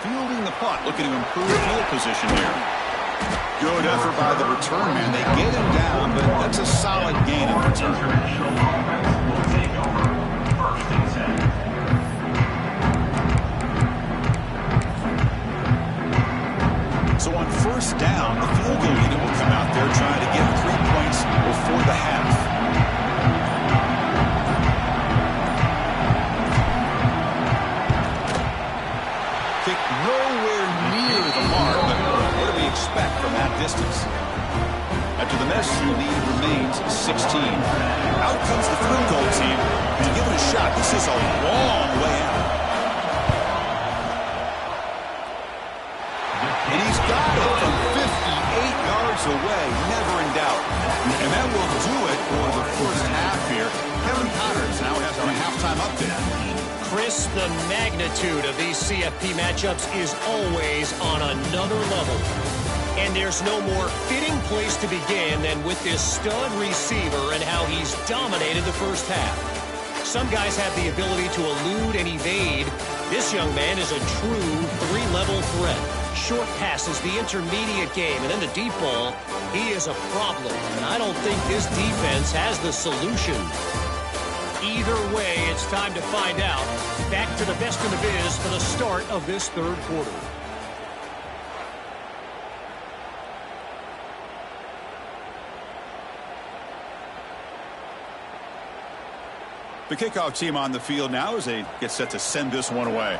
Fielding the punt, looking to improve field position here. Good effort by the return man. They get him down, but that's a solid gain in return. International offense will take over first and 10. So on first down, the field goal unit will come out there trying to get 3 points before the half. Kick nowhere near the mark, but what do we expect from that distance? After the miss, the lead remains 16. Out comes the field goal team to give it a shot. This is a long way out. And he's got it from 58 yards away, never in doubt. And that will do it for the first half here. Kevin Connors now has our halftime update. Chris, the magnitude of these CFP matchups is always on another level. And there's no more fitting place to begin than with this stud receiver and how he's dominated the first half. Some guys have the ability to elude and evade. This young man is a true three-level threat. Short passes, the intermediate game, and then the deep ball. He is a problem, and I don't think this defense has the solution. Either way, it's time to find out. Back to the best in the biz for the start of this third quarter. The kickoff team on the field now as they get set to send this one away.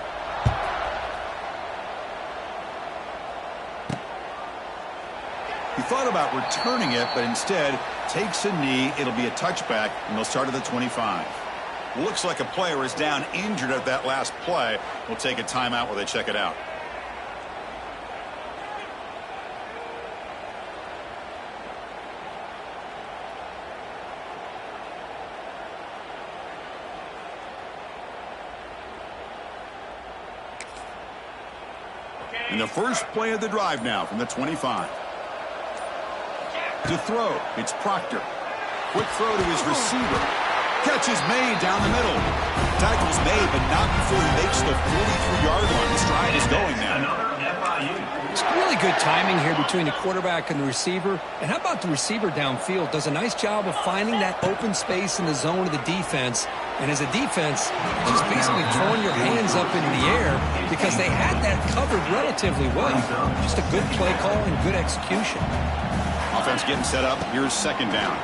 He thought about returning it, but instead takes a knee. It'll be a touchback, and they'll start at the 25. Looks like a player is down injured at that last play. We'll take a timeout while they check it out. Okay, And the first play of the drive now from the 25. To throw, it's Proctor. Quick throw to his receiver. Catch is made down the middle. Tackle's made, but not before he makes the 43-yard line. This drive is going now. Another FIU. It's really good timing here between the quarterback and the receiver. And how about the receiver downfield? Does a nice job of finding that open space in the zone of the defense. And as a defense, just basically throwing your hands up into the air because they had that covered relatively well. Just a good play call and good execution. Offense getting set up. Here's second down.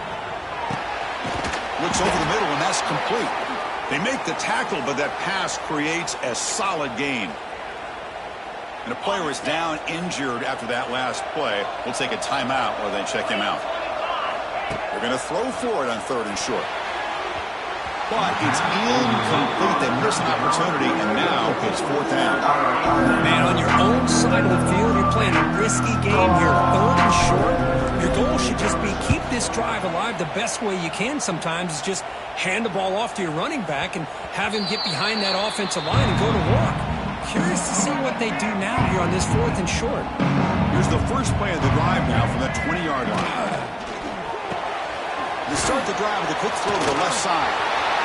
Looks over the middle, and that's complete. They make the tackle, but that pass creates a solid gain. And a player is down injured after that last play. We'll take a timeout while they check him out. They're going to throw for it on 3rd and short. But it's incomplete. They miss an opportunity, and now it's 4th down. Man, on your own side of the field, you're playing a risky game here. 3rd and short. Your goal should just be keep this drive alive the best way you can sometimes is just hand the ball off to your running back and have him get behind that offensive line and go to work. Curious to see what they do now here on this 4th and short. Here's the first play of the drive now from the 20-yard line. They start the drive with a quick throw to the left side.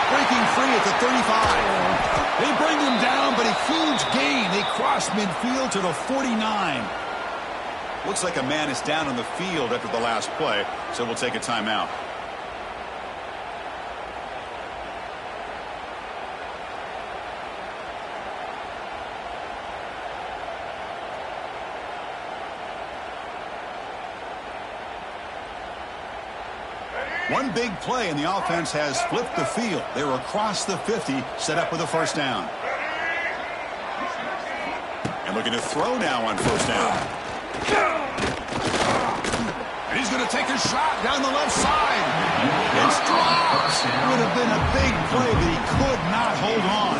Breaking free at the 35. They bring him down, but a huge gain. They cross midfield to the 49. Looks like a man is down on the field after the last play, so we'll take a timeout. One big play, and the offense has flipped the field. They're across the 50, set up with a 1st down. And looking to throw now on 1st down. And he's going to take a shot down the left side. It's dropped. Would have been a big play, but he could not hold on.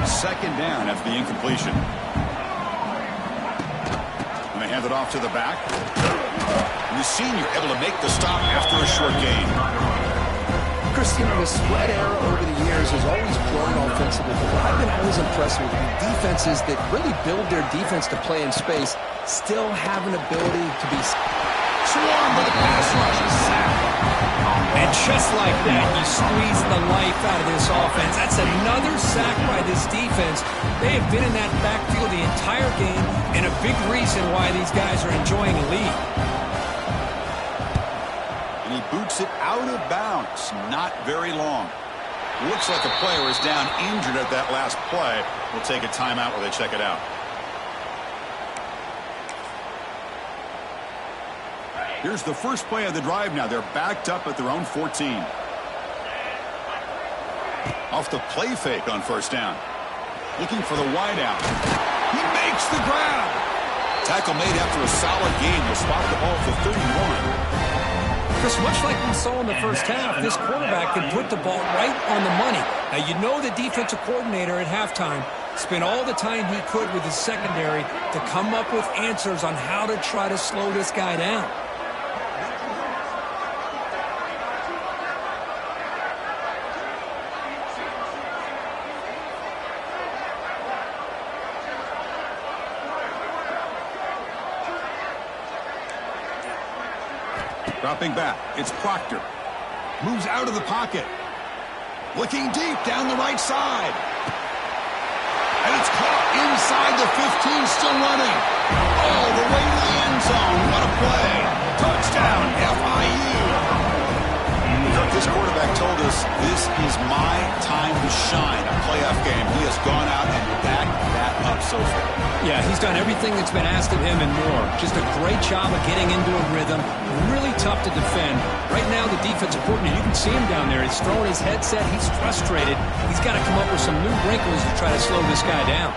2nd down after the incompletion. And they hand it off to the back. And the senior able to make the stop after a short gain. Chris, you know, the spread era over the years has always grown offensively, but what I've been always impressed with the defenses that really build their defense to play in space still have an ability to be swarmed by the pass rush and sacked. And just like that, you squeeze the life out of this offense. That's another sack by this defense. They have been in that backfield the entire game, and a big reason why these guys are enjoying a lead. And he boots it out of bounds. Not very long. Looks like a player is down injured at that last play. We'll take a timeout while they check it out. Here's the first play of the drive now. They're backed up at their own 14. Off the play fake on 1st down. Looking for the wideout. He makes the grab. Tackle made after a solid gain. They'll spot the ball for 31. Chris, much like we saw in the first half, this quarterback can put the ball right on the money. Now, you know the defensive coordinator at halftime spent all the time he could with his secondary to come up with answers on how to try to slow this guy down. Dropping back, it's Proctor. Moves out of the pocket. Looking deep down the right side. And it's caught inside the 15, still running. All the way to the end zone. What a play. Touchdown, FIU. This quarterback told us this is my time to shine. A playoff game. He has gone out and backed that up so far. Yeah, he's done everything that's been asked of him and more. Just a great job of getting into a rhythm. Really tough to defend. Right now, the defensive coordinator, you can see him down there. He's throwing his headset. He's frustrated. He's got to come up with some new wrinkles to try to slow this guy down.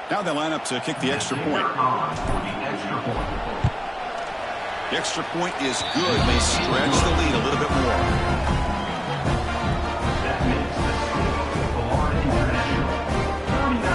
Now they line up to kick the extra point. The extra point is good. They stretch the lead a little bit more. That makes the score Florida International 19.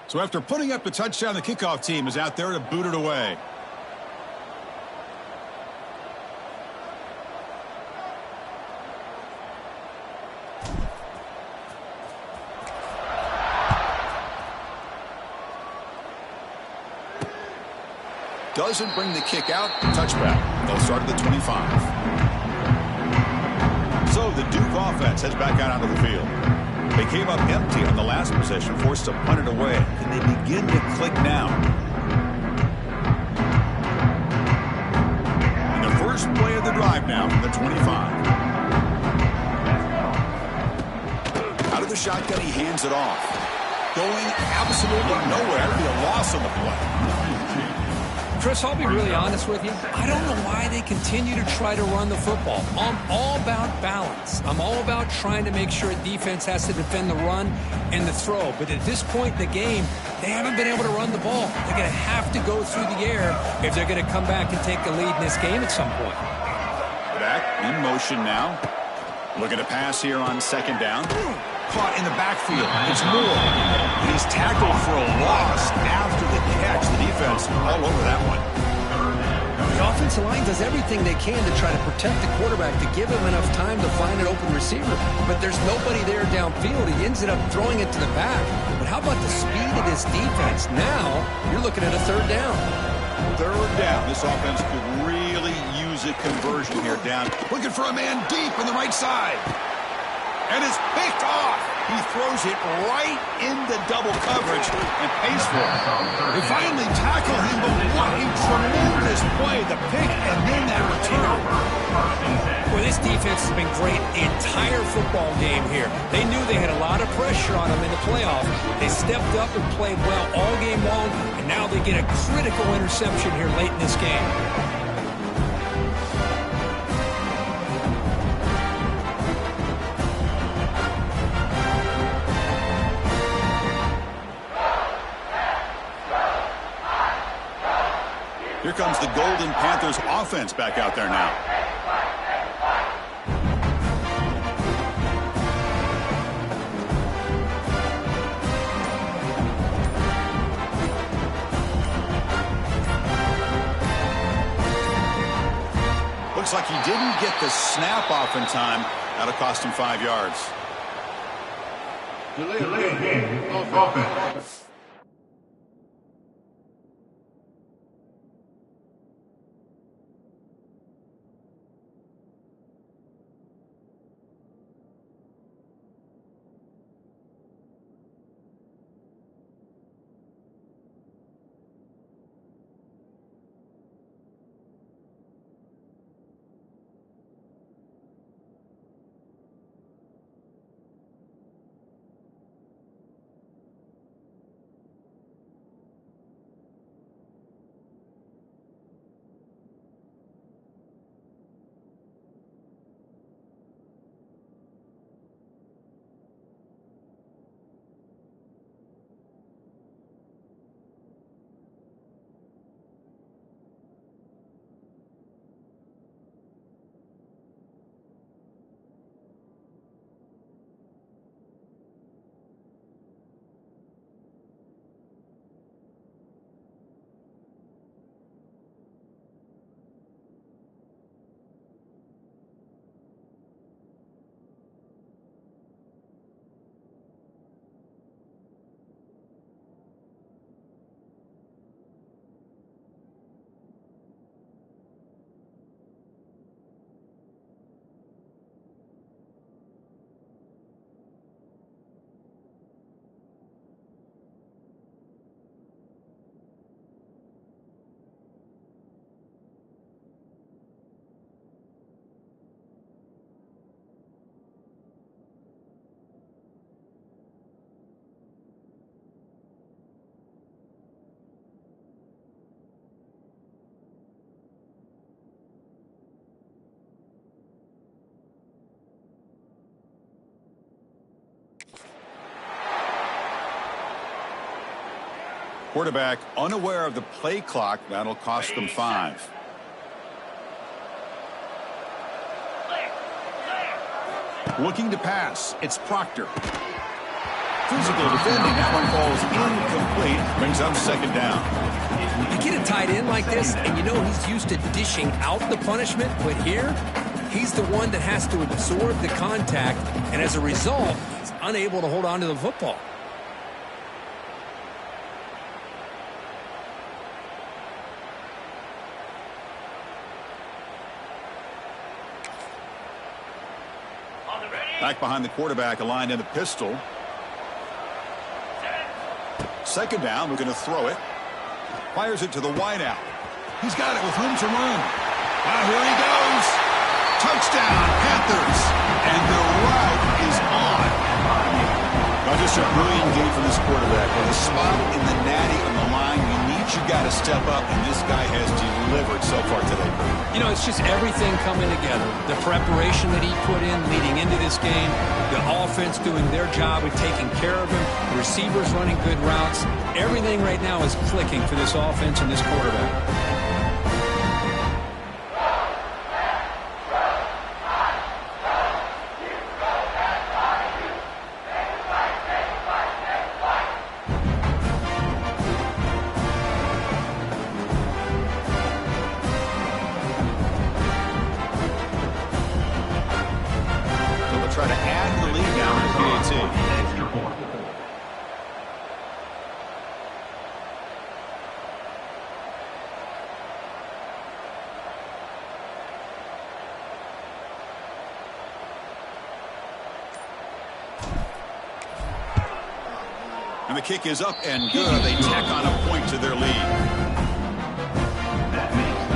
So after putting up the touchdown, the kickoff team is out there to boot it away. Doesn't bring the kick out. Touchback. They'll start at the 25. So the Duke offense heads back out onto the field. They came up empty on the last possession, forced to punt it away. Can they begin to click now? And the first play of the drive now from the 25. Out of the shotgun, he hands it off. Going absolutely nowhere. That'll be a loss on the play. Chris, I'll be really honest with you. I don't know why they continue to try to run the football. I'm all about balance. I'm all about trying to make sure a defense has to defend the run and the throw. But at this point in the game, they haven't been able to run the ball. They're going to have to go through the air if they're going to come back and take the lead in this game at some point. Back in motion now. Looking to pass here on second down. Caught in the backfield. It's Moore. He's tackled for a loss after the catch. The defense all over that one. The offensive line does everything they can to try to protect the quarterback, to give him enough time to find an open receiver. But there's nobody there downfield. He ends up throwing it to the back. But how about the speed of this defense? Now you're looking at a third down. Third down. This offense could really use a conversion here down. Looking for a man deep on the right side. And it's picked off. He throws it right into double coverage and pays for it. They finally tackle him, but what a tremendous play. The pick and then that return. Well, this defense has been great the entire football game here. They knew they had a lot of pressure on them in the playoffs. They stepped up and played well all game long, and now they get a critical interception here late in this game. Here comes the Golden Panthers offense back out there now. Looks like he didn't get the snap off in time. That'll cost him 5 yards. Delay game. Offense. Quarterback unaware of the play clock. That'll cost them 5. Looking to pass. It's Proctor. Physical defending. That one falls incomplete. Brings up 2nd down. You get a tight end like this, and you know he's used to dishing out the punishment, but here, he's the one that has to absorb the contact, and as a result, he's unable to hold on to the football. Back behind the quarterback, aligned in the pistol. 2nd down, we're going to throw it. Fires it to the wideout. He's got it with room to run. Here he goes. Touchdown, Panthers. And the route is on. Now, just a brilliant game from this quarterback. With a spot in the natty on the line, you need you got to step up, and this guy has delivered so far today. You know, it's just everything coming together. The preparation that he put in leading into this game, the offense doing their job of taking care of him, the receivers running good routes. Everything right now is clicking for this offense and this quarterback. Try to add the lead down to PAT. Extra point. And the kick is up and good. They tack on a point to their lead.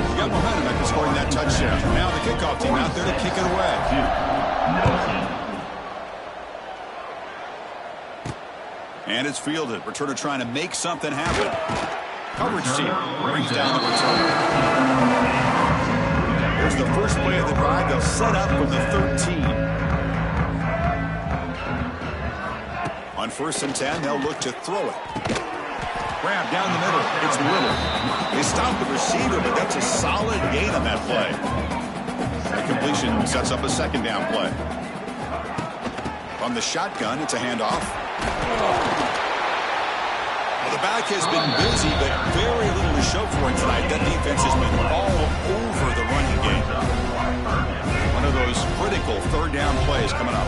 You got momentum after scoring that touchdown. Now the kickoff team out there to kick it away. And it's fielded. Returner trying to make something happen. Coverage team brings down the return. Here's the first play of the drive. They'll set up from the 13. On 1st and 10, they'll look to throw it. Grab down the middle. It's Little. They stop the receiver, but that's a solid gain on that play. The completion sets up a 2nd down play. From the shotgun, it's a handoff. Well, the back has been busy, but very little to show for it tonight. That defense has been all over the running game. One of those critical 3rd down plays coming up.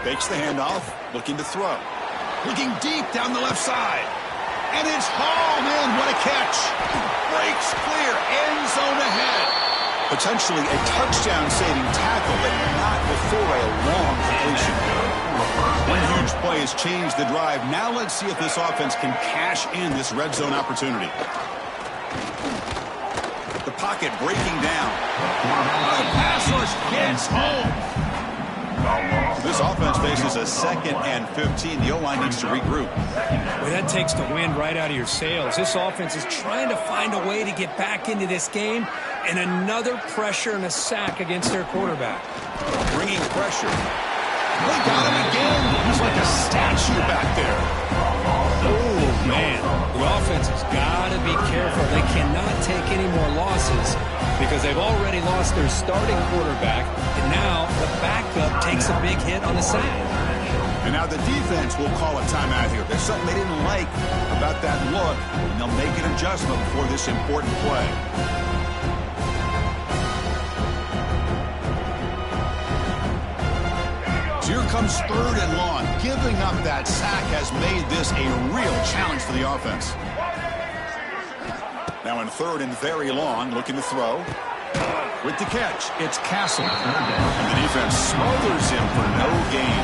Fakes the handoff, looking to throw. Looking deep down the left side. And it's hauled in. What a catch. Breaks clear. End zone ahead. Potentially a touchdown-saving tackle, but not before a long completion. One huge play has changed the drive. Now let's see if this offense can cash in this red zone opportunity. The pocket breaking down. The pass rush gets home. This offense faces a 2nd and 15. The O-line needs to regroup. Well, that takes the wind right out of your sails. This offense is trying to find a way to get back into this game, and another pressure and a sack against their quarterback. Bringing pressure. They got him again. He's like a statue back there. Oh, man. The offense has got to be careful. They cannot take any more losses because they've already lost their starting quarterback, and now the backup takes a big hit on the sack. And now the defense will call a timeout here. There's something they didn't like about that look, and they'll make an adjustment before this important play. So here comes 3rd and long. Giving up that sack has made this a real challenge for the offense. Now in 3rd and very long, looking to throw. With the catch, it's Castle. And the defense smothers him for no gain.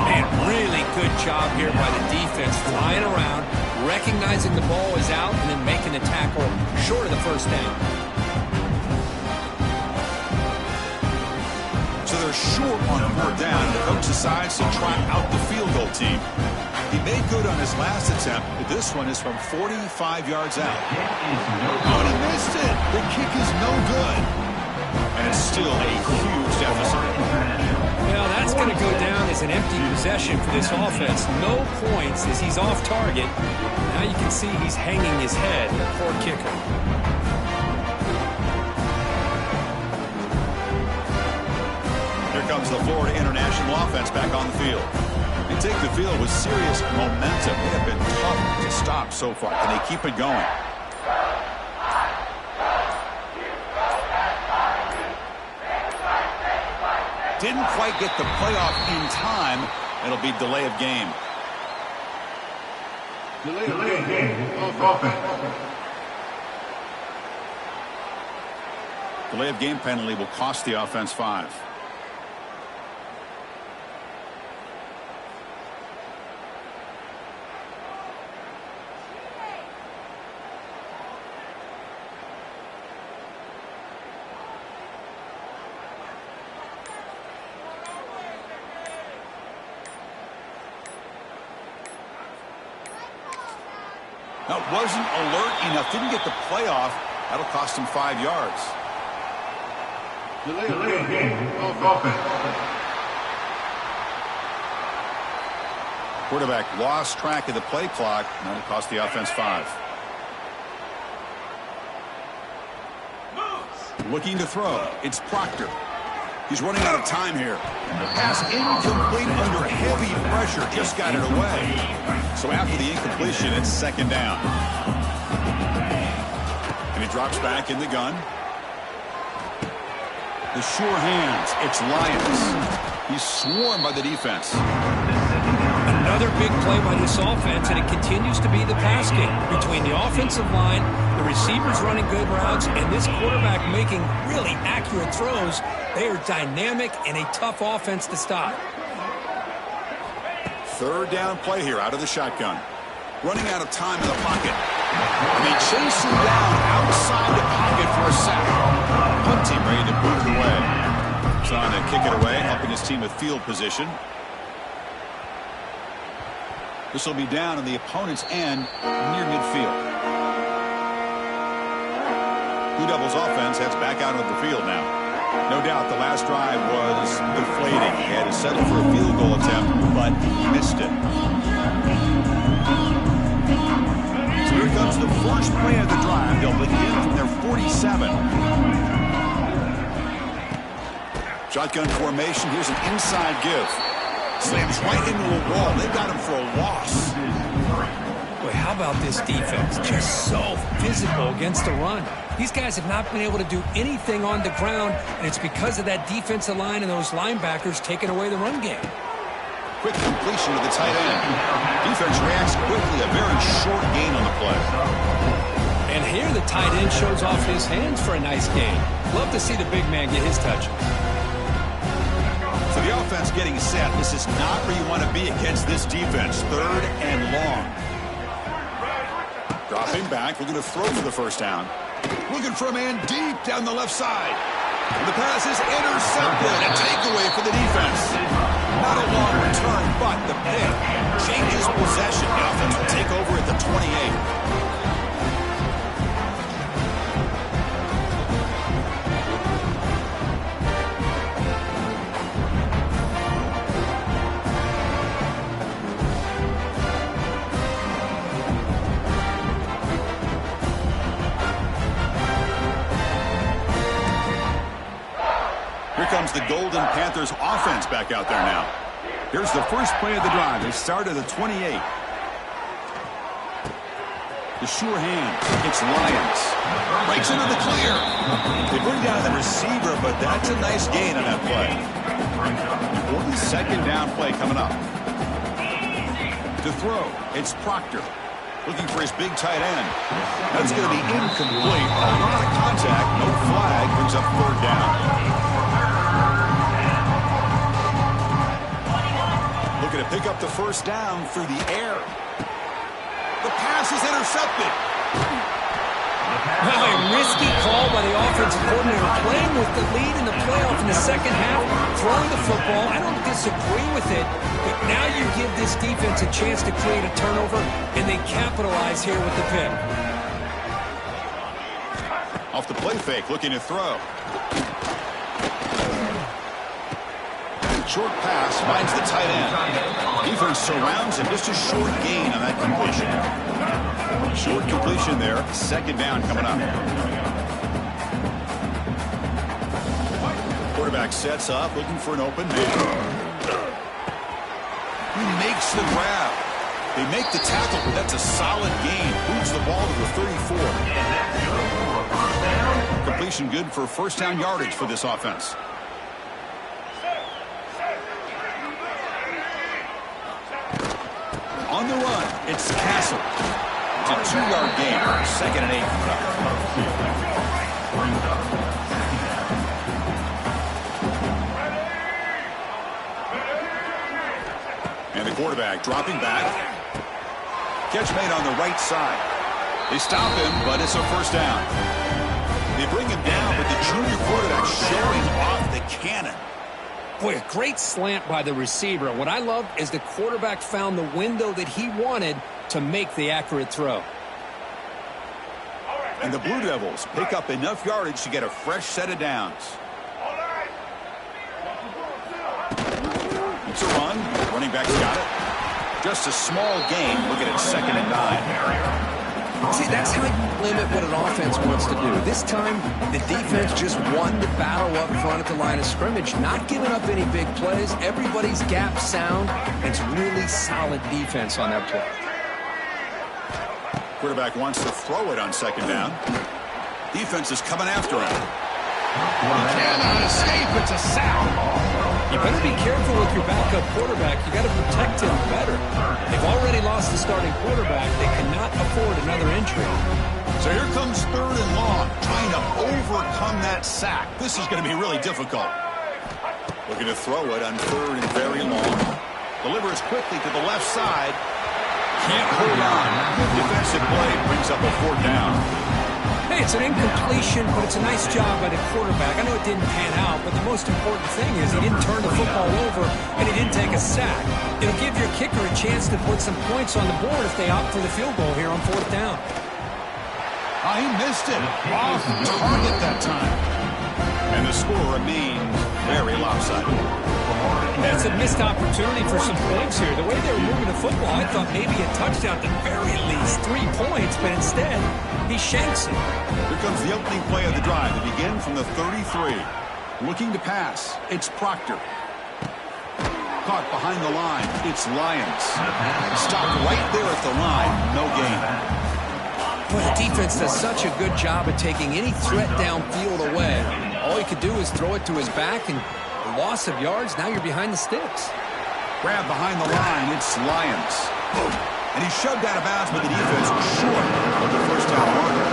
Man, really good job here by the defense, flying around, recognizing the ball is out, and then making the tackle short of the 1st down. So they're short on 4th down. The coach decides to try out the field goal team. He made good on his last attempt, but this one is from 45 yards out. Oh, and he missed it. The kick is no good. And it's still a huge deficit. Well, that's going to go down as an empty possession for this offense. No points as he's off target. Now you can see he's hanging his head. Poor kicker. Here comes the Florida International offense back on the field. They take the field with serious momentum. They have been tough to stop so far. Can they keep it going? Didn't quite get the playoff in time. It'll be delay of game. Delay of game of offense. Delay of game penalty will cost the offense 5. Now, it wasn't alert enough. Didn't get the playoff. That'll cost him 5 yards. Delay of game of offense. Quarterback lost track of the play clock. That'll cost the offense 5. Looking to throw. It's Proctor. He's running out of time here. The pass incomplete under heavy pressure. Just got it away. So after the incompletion, it's second down. And he drops back in the gun. The sure hands. It's Lyons. He's swarmed by the defense. Another big play by this offense, and it continues to be the pass game between the offensive line, the receivers running good routes, and this quarterback making really accurate throws. They are dynamic and a tough offense to stop. Third down play here out of the shotgun. Running out of time in the pocket. And they chase him down outside the pocket for a sack. Punt team ready to boot it away. Trying to kick it away, helping his team with field position. This will be down on the opponent's end near midfield. Blue Devils offense heads back out of the field now. No doubt the last drive was deflating. He had to settle for a field goal attempt, but missed it. So here comes the first play of the drive. They'll begin from their 47. Shotgun formation. Here's an inside give. Slams right into a wall. They got him for a loss. Boy, how about this defense? Just so physical against the run. These guys have not been able to do anything on the ground, and it's because of that defensive line and those linebackers taking away the run game. Quick completion to the tight end. Defense reacts quickly. A very short gain on the play. And here the tight end shows off his hands for a nice gain. Love to see the big man get his touches. So the offense getting set. This is not where you want to be against this defense. Third and long. Dropping back. We're going to throw for the first down. Looking for a man deep down the left side. And the pass is intercepted. A takeaway for the defense. Not a long return, but the pick changes possession. The offense will take over at the 28. Here comes the Golden Panthers offense back out there now. Here's the first play of the drive. They start at the 28. The sure hand. It's Lyons. Breaks into the clear. They bring down the receiver, but that's a nice gain on that play. Important second down play coming up. To throw, it's Proctor. Looking for his big tight end. That's going to be incomplete. A lot of contact. No flag. Brings up third down. Looking to pick up the first down through the air. The pass is intercepted. Well, a risky call by the offensive coordinator, playing with the lead in the playoff in the second half, throwing the football. I don't disagree with it, but now you give this defense a chance to create a turnover, and they capitalize here with the pick. Off the play fake, looking to throw. Short pass finds the tight end. Defense surrounds him. Just a short gain on that completion. Short completion there. Second down coming up. Quarterback sets up, looking for an open man. He makes the grab. They make the tackle, but that's a solid gain. Moves the ball to the 34. Completion good for first down yardage for this offense. On the run, it's Castle. It's a 2-yard gain. Second and 8. And the quarterback dropping back. Catch made on the right side. They stop him, but it's a first down. They bring him down, but the junior quarterback showing off the cannon. Boy, a great slant by the receiver. And what I love is the quarterback found the window that he wanted to make the accurate throw. And the Blue Devils pick up enough yardage to get a fresh set of downs. It's a run. Running back's got it. Just a small gain. Look at it, 2nd and 9. See, that's how you limit what an offense wants to do. This time, the defense just won the battle up front at the line of scrimmage, not giving up any big plays. Everybody's gap sound. It's really solid defense on that play. Quarterback wants to throw it on 2nd down. Defense is coming after him. He cannot escape. It's a sack. You better be careful with your backup quarterback. You got to protect him better. They've already lost the starting quarterback. They cannot afford another injury. So here comes 3rd and long, trying to overcome that sack. This is going to be really difficult. Looking to throw it on 3rd and very long. Delivers quickly to the left side. Can't hold on. Defensive play brings up a 4th down. Hey, it's an incompletion, but it's a nice job by the quarterback. I know it didn't pan out, but the most important thing is he didn't turn the football over and he didn't take a sack. It'll give your kicker a chance to put some points on the board if they opt for the field goal here on 4th down. Oh, he missed it. Off target that time. And the score remains very lopsided. That's a missed opportunity for some points here. The way they were moving the football, I thought maybe a touchdown at the very least. 3 points, but instead, he shanks it. Here comes the opening play of the drive. They begin from the 33. Looking to pass. It's Proctor. Caught behind the line. It's Lyons. Stopped right there at the line. No gain. Well, the defense does such a good job at taking any threat downfield away. All he could do is throw it to his back, and a loss of yards, now you're behind the sticks. Grab behind the line. It's Lyons. And he's shoved out of bounds, but the defense was short of the first down marker.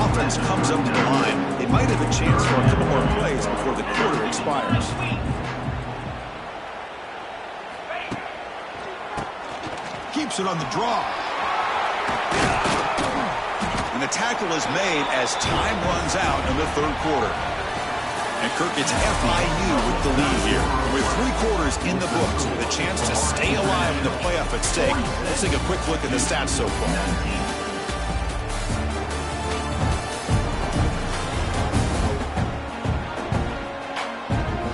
Offense comes up to the line. They might have a chance for a couple more plays before the quarter expires. Keeps it on the draw. And the tackle is made as time runs out in the 3rd quarter. And Kirk, it's FIU with the lead here. With 3 quarters in the books, with a chance to stay alive in the playoff at stake. Let's take a quick look at the stats so far.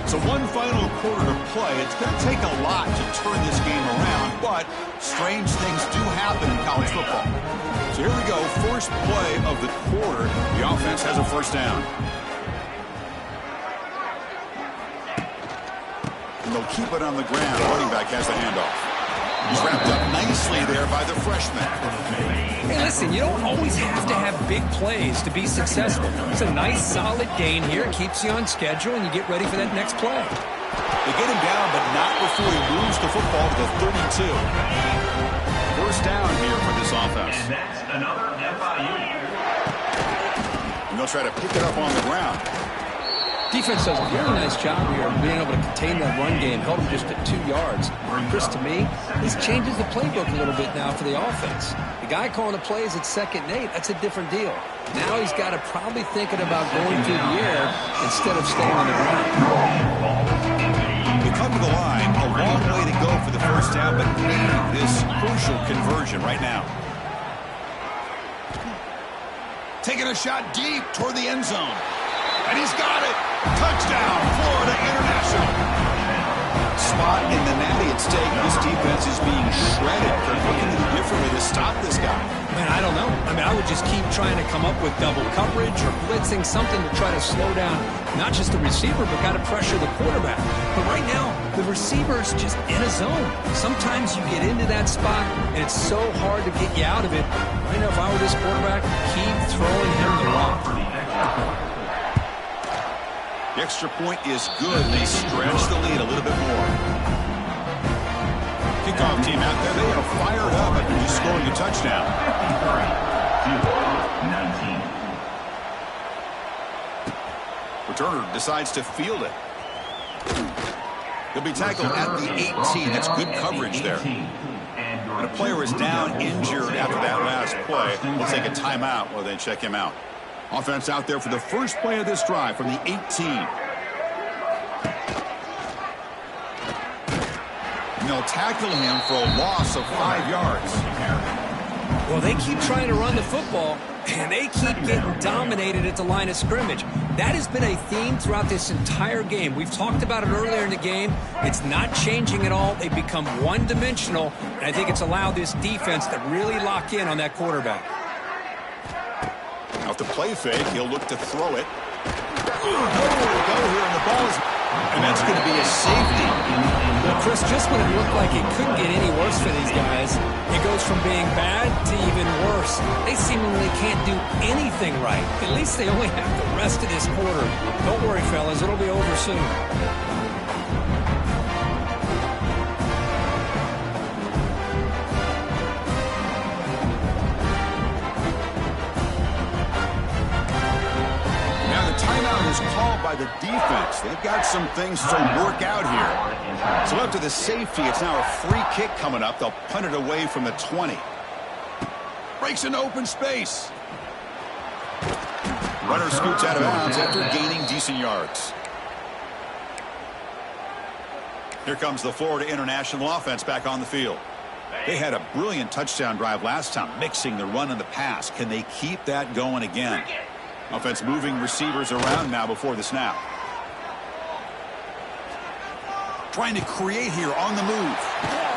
So one final quarter to play. It's going to take a lot to turn this game around, but strange things do happen in college football. So here we go, first play of the quarter. The offense has a first down. And they'll keep it on the ground. Running back has the handoff. He's wrapped up nicely there by the freshman. Hey, listen, you don't always have to have big plays to be successful. It's a nice, solid gain here. It keeps you on schedule, and you get ready for that next play. They get him down, but not before he moves the football to the 32. First down here for this offense. And that's another FIU. And they'll try to pick it up on the ground. Defense does a really nice job here of being able to contain that run game, held him just at 2 yards. Chris, to me, this changes the playbook a little bit now for the offense. The guy calling the plays at 2nd and 8, that's a different deal. Now he's got to probably thinking about going through the air instead of staying on the ground. They come to the line, a long way to go for the first down, but need this crucial conversion right now. Taking a shot deep toward the end zone. And he's got it. Touchdown, Florida International. Spot in the natty at stake. This defense is being shredded. Kirk, what can they do differently to stop this guy? Man, I don't know. I mean, I would just keep trying to come up with double coverage or blitzing, something to try to slow down not just the receiver, but got to pressure the quarterback. But right now, the receiver's just in a zone. Sometimes you get into that spot, and it's so hard to get you out of it. Right now, if I were this quarterback, keep throwing him the rock. The extra point is good. They stretch the lead a little bit more. Kickoff team out there, they are fired up after just scoring a touchdown. 19. Returner decides to field it. He'll be tackled at the 18. That's good coverage there. And a player is down injured after that last play. We'll take a timeout while they check him out. Offense out there for the first play of this drive from the 18. And they'll tackle him for a loss of 5 yards. Well, they keep trying to run the football, and they keep getting dominated at the line of scrimmage. That has been a theme throughout this entire game. We've talked about it earlier in the game. It's not changing at all. They've become one-dimensional, and I think it's allowed this defense to really lock in on that quarterback. Off the play fake, he'll look to throw it. Nowhere to go here, and the ball is... And that's going to be a safety. Well, Chris, just when it looked like it couldn't get any worse for these guys, it goes from being bad to even worse. They seemingly can't do anything right. At least they only have the rest of this quarter. Don't worry, fellas. It'll be over soon. Is called by the defense. They've got some things to work out here. So up to the safety, it's now a free kick coming up. They'll punt it away from the 20. Breaks into open space. Runner scoots out of bounds after gaining decent yards. Here comes the Florida International offense back on the field. They had a brilliant touchdown drive last time, mixing the run and the pass. Can they keep that going again? Offense moving receivers around now before the snap. Trying to create here on the move.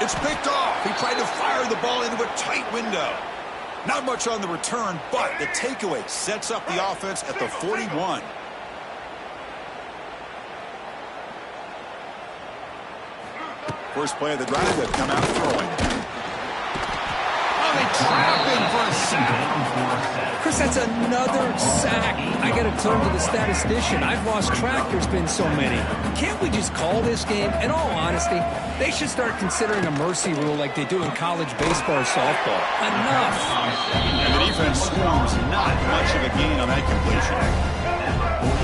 It's picked off. He tried to fire the ball into a tight window. Not much on the return, but the takeaway sets up the offense at the 41. First play of the drive, they've come out throwing. Oh, they trap him for a sack. Chris, that's another sack. I got to turn to the statistician. I've lost track. There's been so many. Can't we just call this game? In all honesty, they should start considering a mercy rule like they do in college baseball or softball. Enough. And the defense scores not much of a gain on that completion.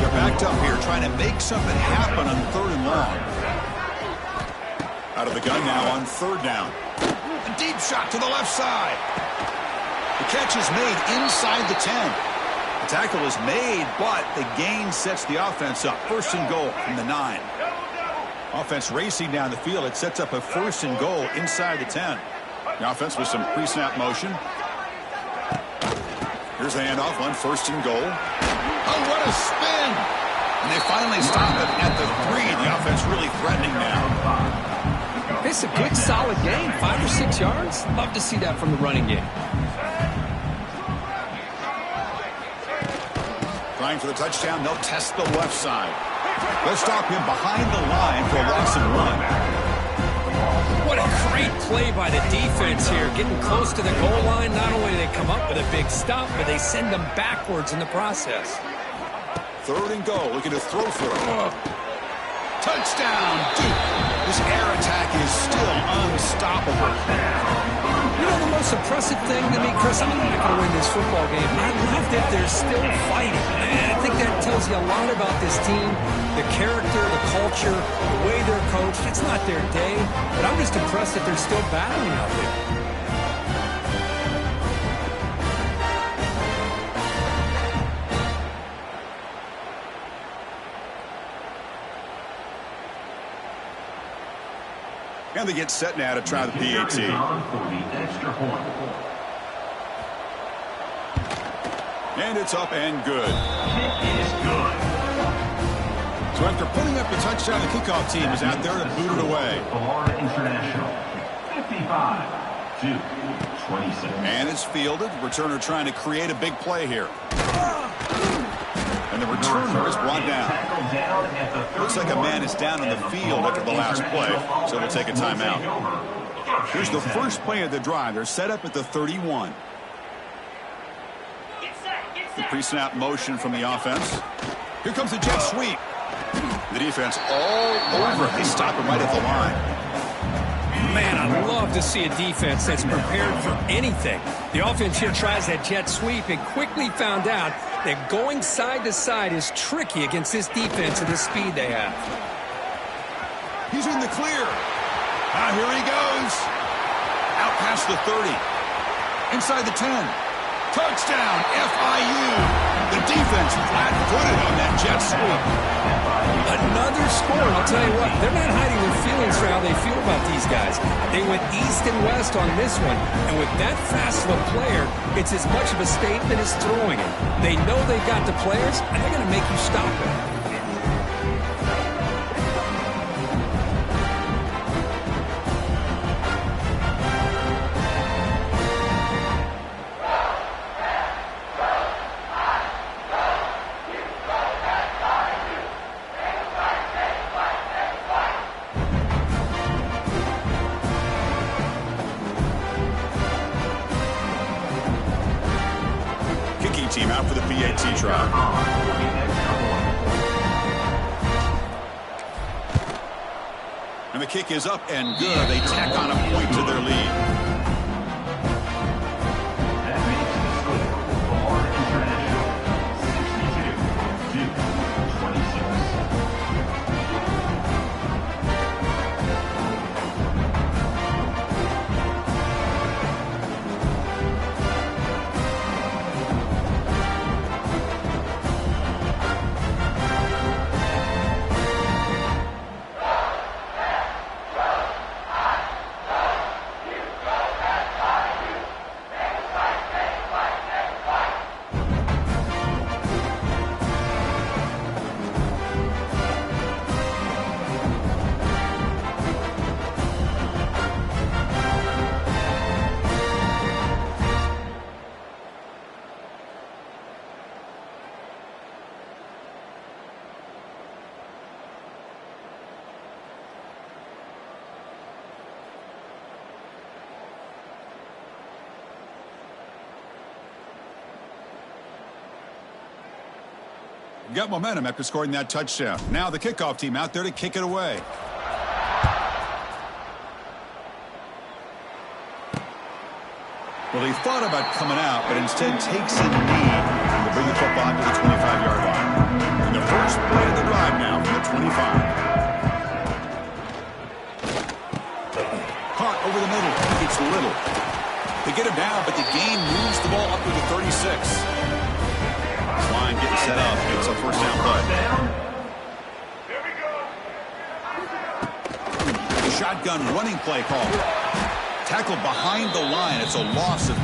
They're backed up here trying to make something happen on 3rd and long. Out of the gun now on 3rd down. A deep shot to the left side. The catch is made inside the 10. The tackle is made, but the gain sets the offense up. 1st and goal from the 9. Offense racing down the field. It sets up a 1st and goal inside the 10. The offense with some pre-snap motion. Here's the handoff on 1st and goal. Oh, what a spin! And they finally stop it at the 3. The offense really threatening now. It's a good, solid game. 5 or 6 yards. Love to see that from the running game. Trying for the touchdown. They'll test the left side. They'll stop him behind the line for a loss of 1. What a great play by the defense here. Getting close to the goal line. Not only do they come up with a big stop, but they send them backwards in the process. 3rd and goal. Looking to throw for it. Touchdown, Duke. This air attack is still unstoppable. You know, the most impressive thing to me, Chris, I'm not going to win this football game. I love that they're still fighting. And I think that tells you a lot about this team, the character, the culture, the way they're coached. It's not their day, but I'm just impressed that they're still battling out there. And they get set now to try the PAT. And it's up and good. So after putting up the touchdown, the kickoff team is out there to boot it away. Florida International, 55-26. And it's fielded. Returner trying to create a big play here. And the returner is brought down. Looks like a man is down on the field after the last play, so we'll take a timeout. Here's the first play of the drive. They're set up at the 31. The pre-snap motion from the offense. Here comes the jet sweep. The defense all over it. They stop him right at the line. Man, I love to see a defense that's prepared for anything. The offense here tries that jet sweep and quickly found out that going side to side is tricky against this defense and the speed they have. He's in the clear. Now here he goes. Out past the 30. Inside the 10. Touchdown, FIU. The defense flat-footed on that jet sweep. Another score, and I'll tell you what, they're not hiding their feelings for how they feel about these guys. They went east and west on this one, and with that fast of a player, it's as much of a statement as throwing it. They know they've got the players, and they're going to make you stop it. Team out for the PAT try. And the kick is up and good. They tack on a point to their lead. That makes the score Florida International 26. Got momentum after scoring that touchdown. Now the kickoff team out there to kick it away. Well, he thought about coming out, but instead takes a knee to bring the football to the 25-yard line. And the first play of the drive now from the 25. Hart over the middle. It's Little. They get him down, but the gain moves the ball up to the 36. Line getting set up. It's a first down play. Shotgun running play call. Tackled behind the line. It's a loss of 2.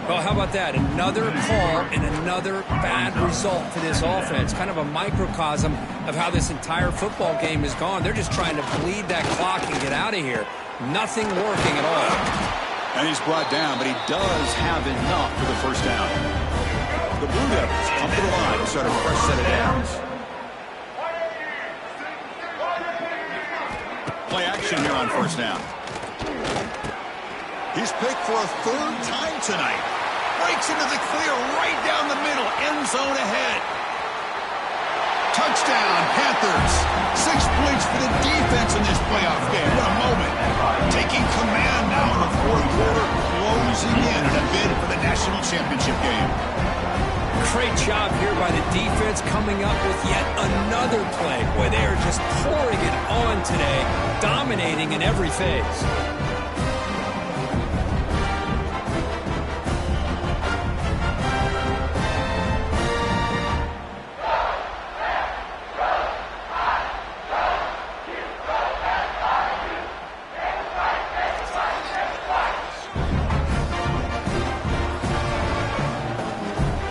Well, how about that? Another call and another bad result for this offense. Kind of a microcosm of how this entire football game has gone. They're just trying to bleed that clock and get out of here. Nothing working at all. And he's brought down, but he does have enough for the first down. The Blue Devils come to the line to start a fresh set of downs. Play action here on first down. He's picked for a 3rd time tonight. Breaks into the clear right down the middle. End zone ahead. Touchdown, Panthers. 6 points for the defense in this playoff game. What a moment. Taking command now in the 4th quarter. Closing in a bid for the national championship game. Great job here by the defense coming up with yet another play. Boy, they are just pouring it on today. Dominating in every phase.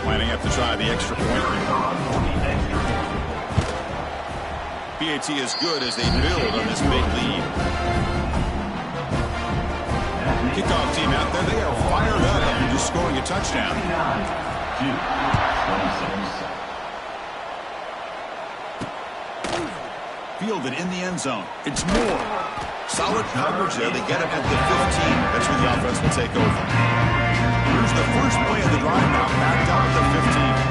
Planning up to try the extra point. PAT is good as they build on this big lead. Kickoff team out there, they are fired up after just scoring a touchdown. Fielded in the end zone. It's Moore. Solid coverage there. They get him at the 15. That's where the offense will take over. Here's the first play of the drive now, backed up at the 15.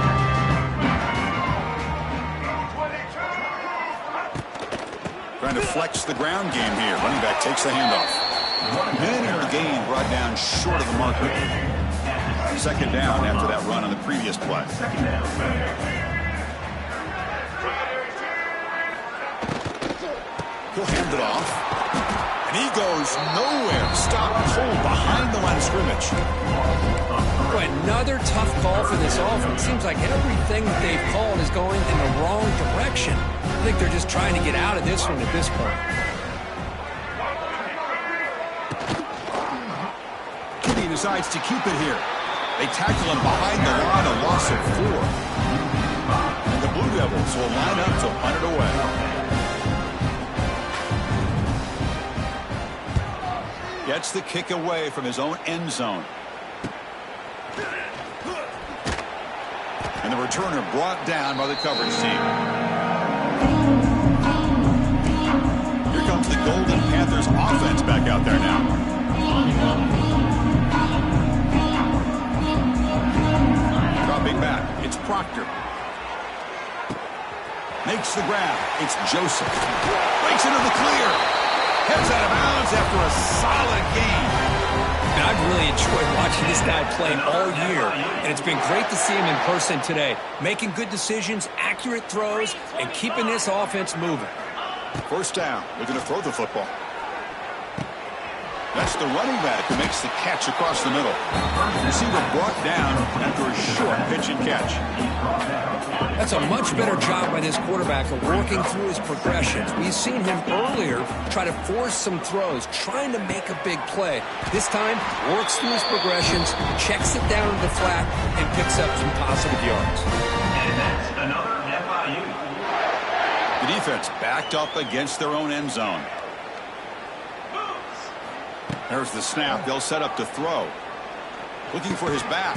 Trying to flex the ground game here. Running back takes the handoff. Many gain brought down short of the marker. Second down after that run on the previous play. He'll hand it off. And he goes nowhere. Stop cold behind the line of scrimmage. Boy, another tough call for this offense. Seems like everything that they've called is going in the wrong direction. I think they're just trying to get out of this one at this point. Kitty decides to keep it here. They tackle him behind the line, a loss of 4. And the Blue Devils will line up to punt it away. Gets the kick away from his own end zone. And the returner brought down by the coverage team. Here comes the Golden Panthers offense back out there now. Dropping back, it's Proctor. Makes the grab, it's Joseph. Breaks into the clear. Heads out of bounds after a solid game. And I've really enjoyed watching this guy play all year, and it's been great to see him in person today, making good decisions, accurate throws, and keeping this offense moving. First down, looking to throw the football. That's the running back who makes the catch across the middle. Receiver brought down after a short pitch and catch. That's a much better job by this quarterback of working through his progressions. We've seen him earlier try to force some throws, trying to make a big play. This time, works through his progressions, checks it down to the flat, and picks up some positive yards. And that's another FIU. The defense backed up against their own end zone. There's the snap. They'll set up to throw. Looking for his back.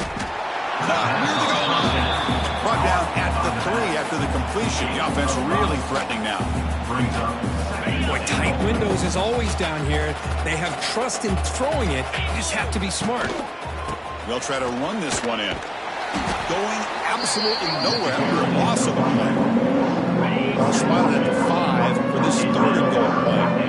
Near the goal line. Brought down at the 3 after the completion. The offense really threatening now. Boy, tight windows is always down here. They have trust in throwing it. You just have to be smart. They'll try to run this one in. Going absolutely nowhere after a loss of a play. Ball spotted at the 5 for this third and goal play.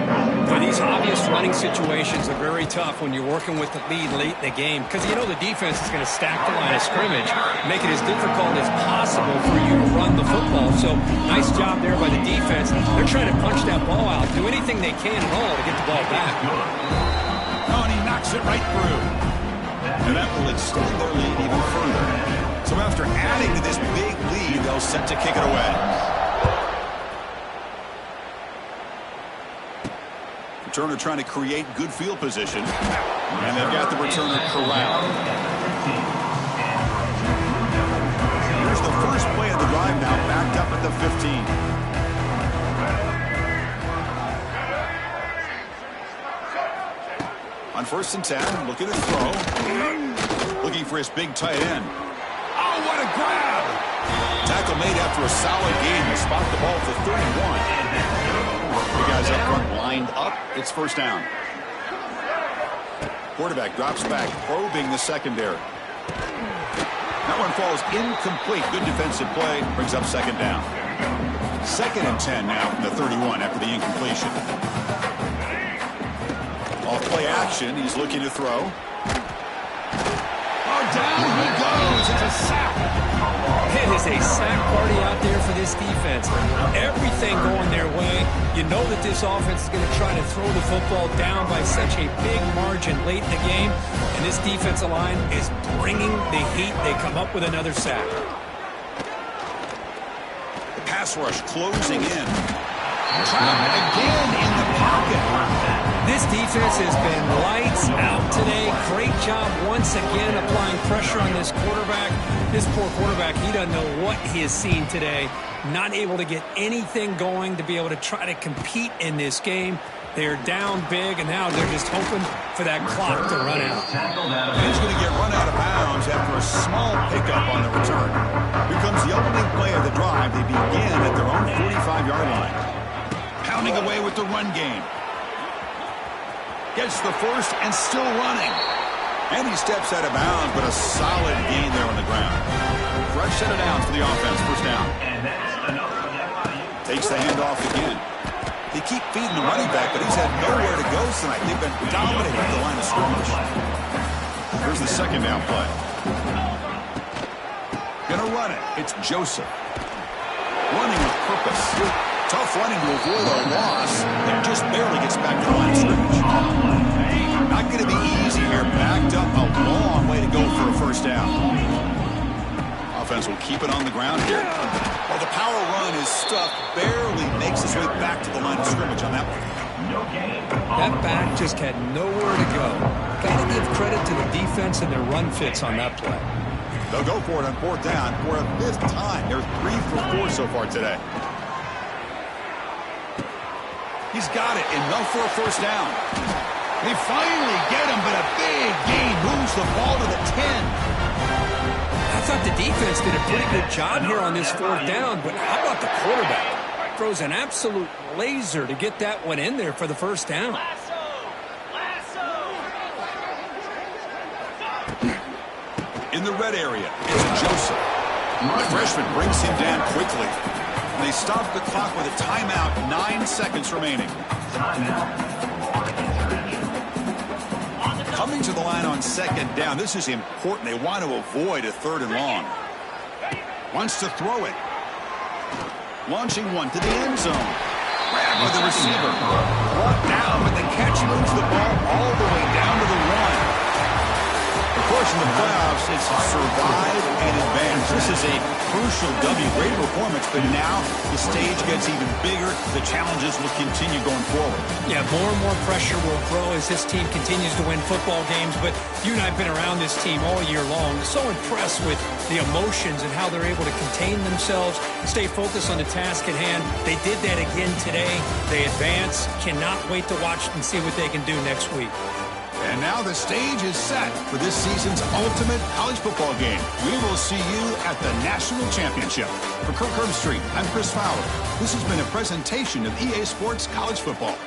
But these obvious running situations are very tough when you're working with the lead late in the game, because you know the defense is going to stack the line of scrimmage, make it as difficult as possible for you to run the football. So nice job there by the defense. They're trying to punch that ball out, do anything they can at all to get the ball back. Oh, and he knocks it right through. And that will extend their lead even further. So after adding to this big lead, they'll set to kick it away. Returner trying to create good field position. And they've got the returner corralled. Here's the first play of the drive now, backed up at the 15. On 1st and 10, looking to throw. Looking for his big tight end. Oh, what a grab! Tackle made after a solid game. They spot the ball for 31. The guys up front lined up. It's first down. Quarterback drops back, probing the secondary. That one falls incomplete. Good defensive play. Brings up second down. 2nd and 10 now from the 31 after the incompletion. Off play action. He's looking to throw. Oh, down he goes. It's a sack. It is a sack party out there for this defense. Everything going their way. You know that this offense is going to try to throw the football down by such a big margin late in the game. And this defensive line is bringing the heat. They come up with another sack. The pass rush closing in. Trapped again in the pocket. This defense has been lights out today. Great job once again applying pressure on this quarterback. This poor quarterback, he doesn't know what he has seen today. Not able to get anything going to be able to try to compete in this game. They're down big, and now they're just hoping for that clock to run out. He's going to get run out of bounds after a small pickup on the return. Here comes the opening play of the drive. They begin at their own 45-yard line. Pounding away with the run game. Gets the first and still running. And he steps out of bounds, but a solid gain there on the ground. Fresh set of downs for the offense. First down. Takes the handoff again. They keep feeding the running back, but he's had nowhere to go tonight. They've been dominating the line of scrimmage. Here's the second down play. Gonna run it. It's Joseph. Running with purpose. Tough running to avoid a loss, and just barely gets back to the line of scrimmage. Not going to be easy here. Backed up a long way to go for a first down. Offense will keep it on the ground here. Well, the power run is stuffed. Barely makes his way back to the line of scrimmage on that one. That back just had nowhere to go. Got to give credit to the defense and their run fits on that play. They'll go for it on fourth down for a fifth time. They're 3 for 4 so far today. He's got it. Enough for a first down. They finally get him, but a big gain moves the ball to the 10. I thought the defense did a pretty good job here on this fourth down, but how about the quarterback? Throws an absolute laser to get that one in there for the first down. In the red area, it's Joseph. The freshman brings him down quickly. They stop the clock with a timeout, 9 seconds remaining. Coming to the line on second down, this is important. They want to avoid a third and long. Wants to throw it. Launching one to the end zone. Grab with the receiver. Brought down, but the catch moves the ball all the way down to the 1. Of course, in the playoffs, it's survive and advance. This is a crucial W. Great performance, but now the stage gets even bigger. The challenges will continue going forward. Yeah, more and more pressure will grow as this team continues to win football games, but you and I have been around this team all year long. So impressed with the emotions and how they're able to contain themselves, stay focused on the task at hand. They did that again today. They advance. Cannot wait to watch and see what they can do next week. And now the stage is set for this season's ultimate college football game. We will see you at the National Championship. For Kirk Herbstreit, I'm Chris Fowler. This has been a presentation of EA Sports College Football.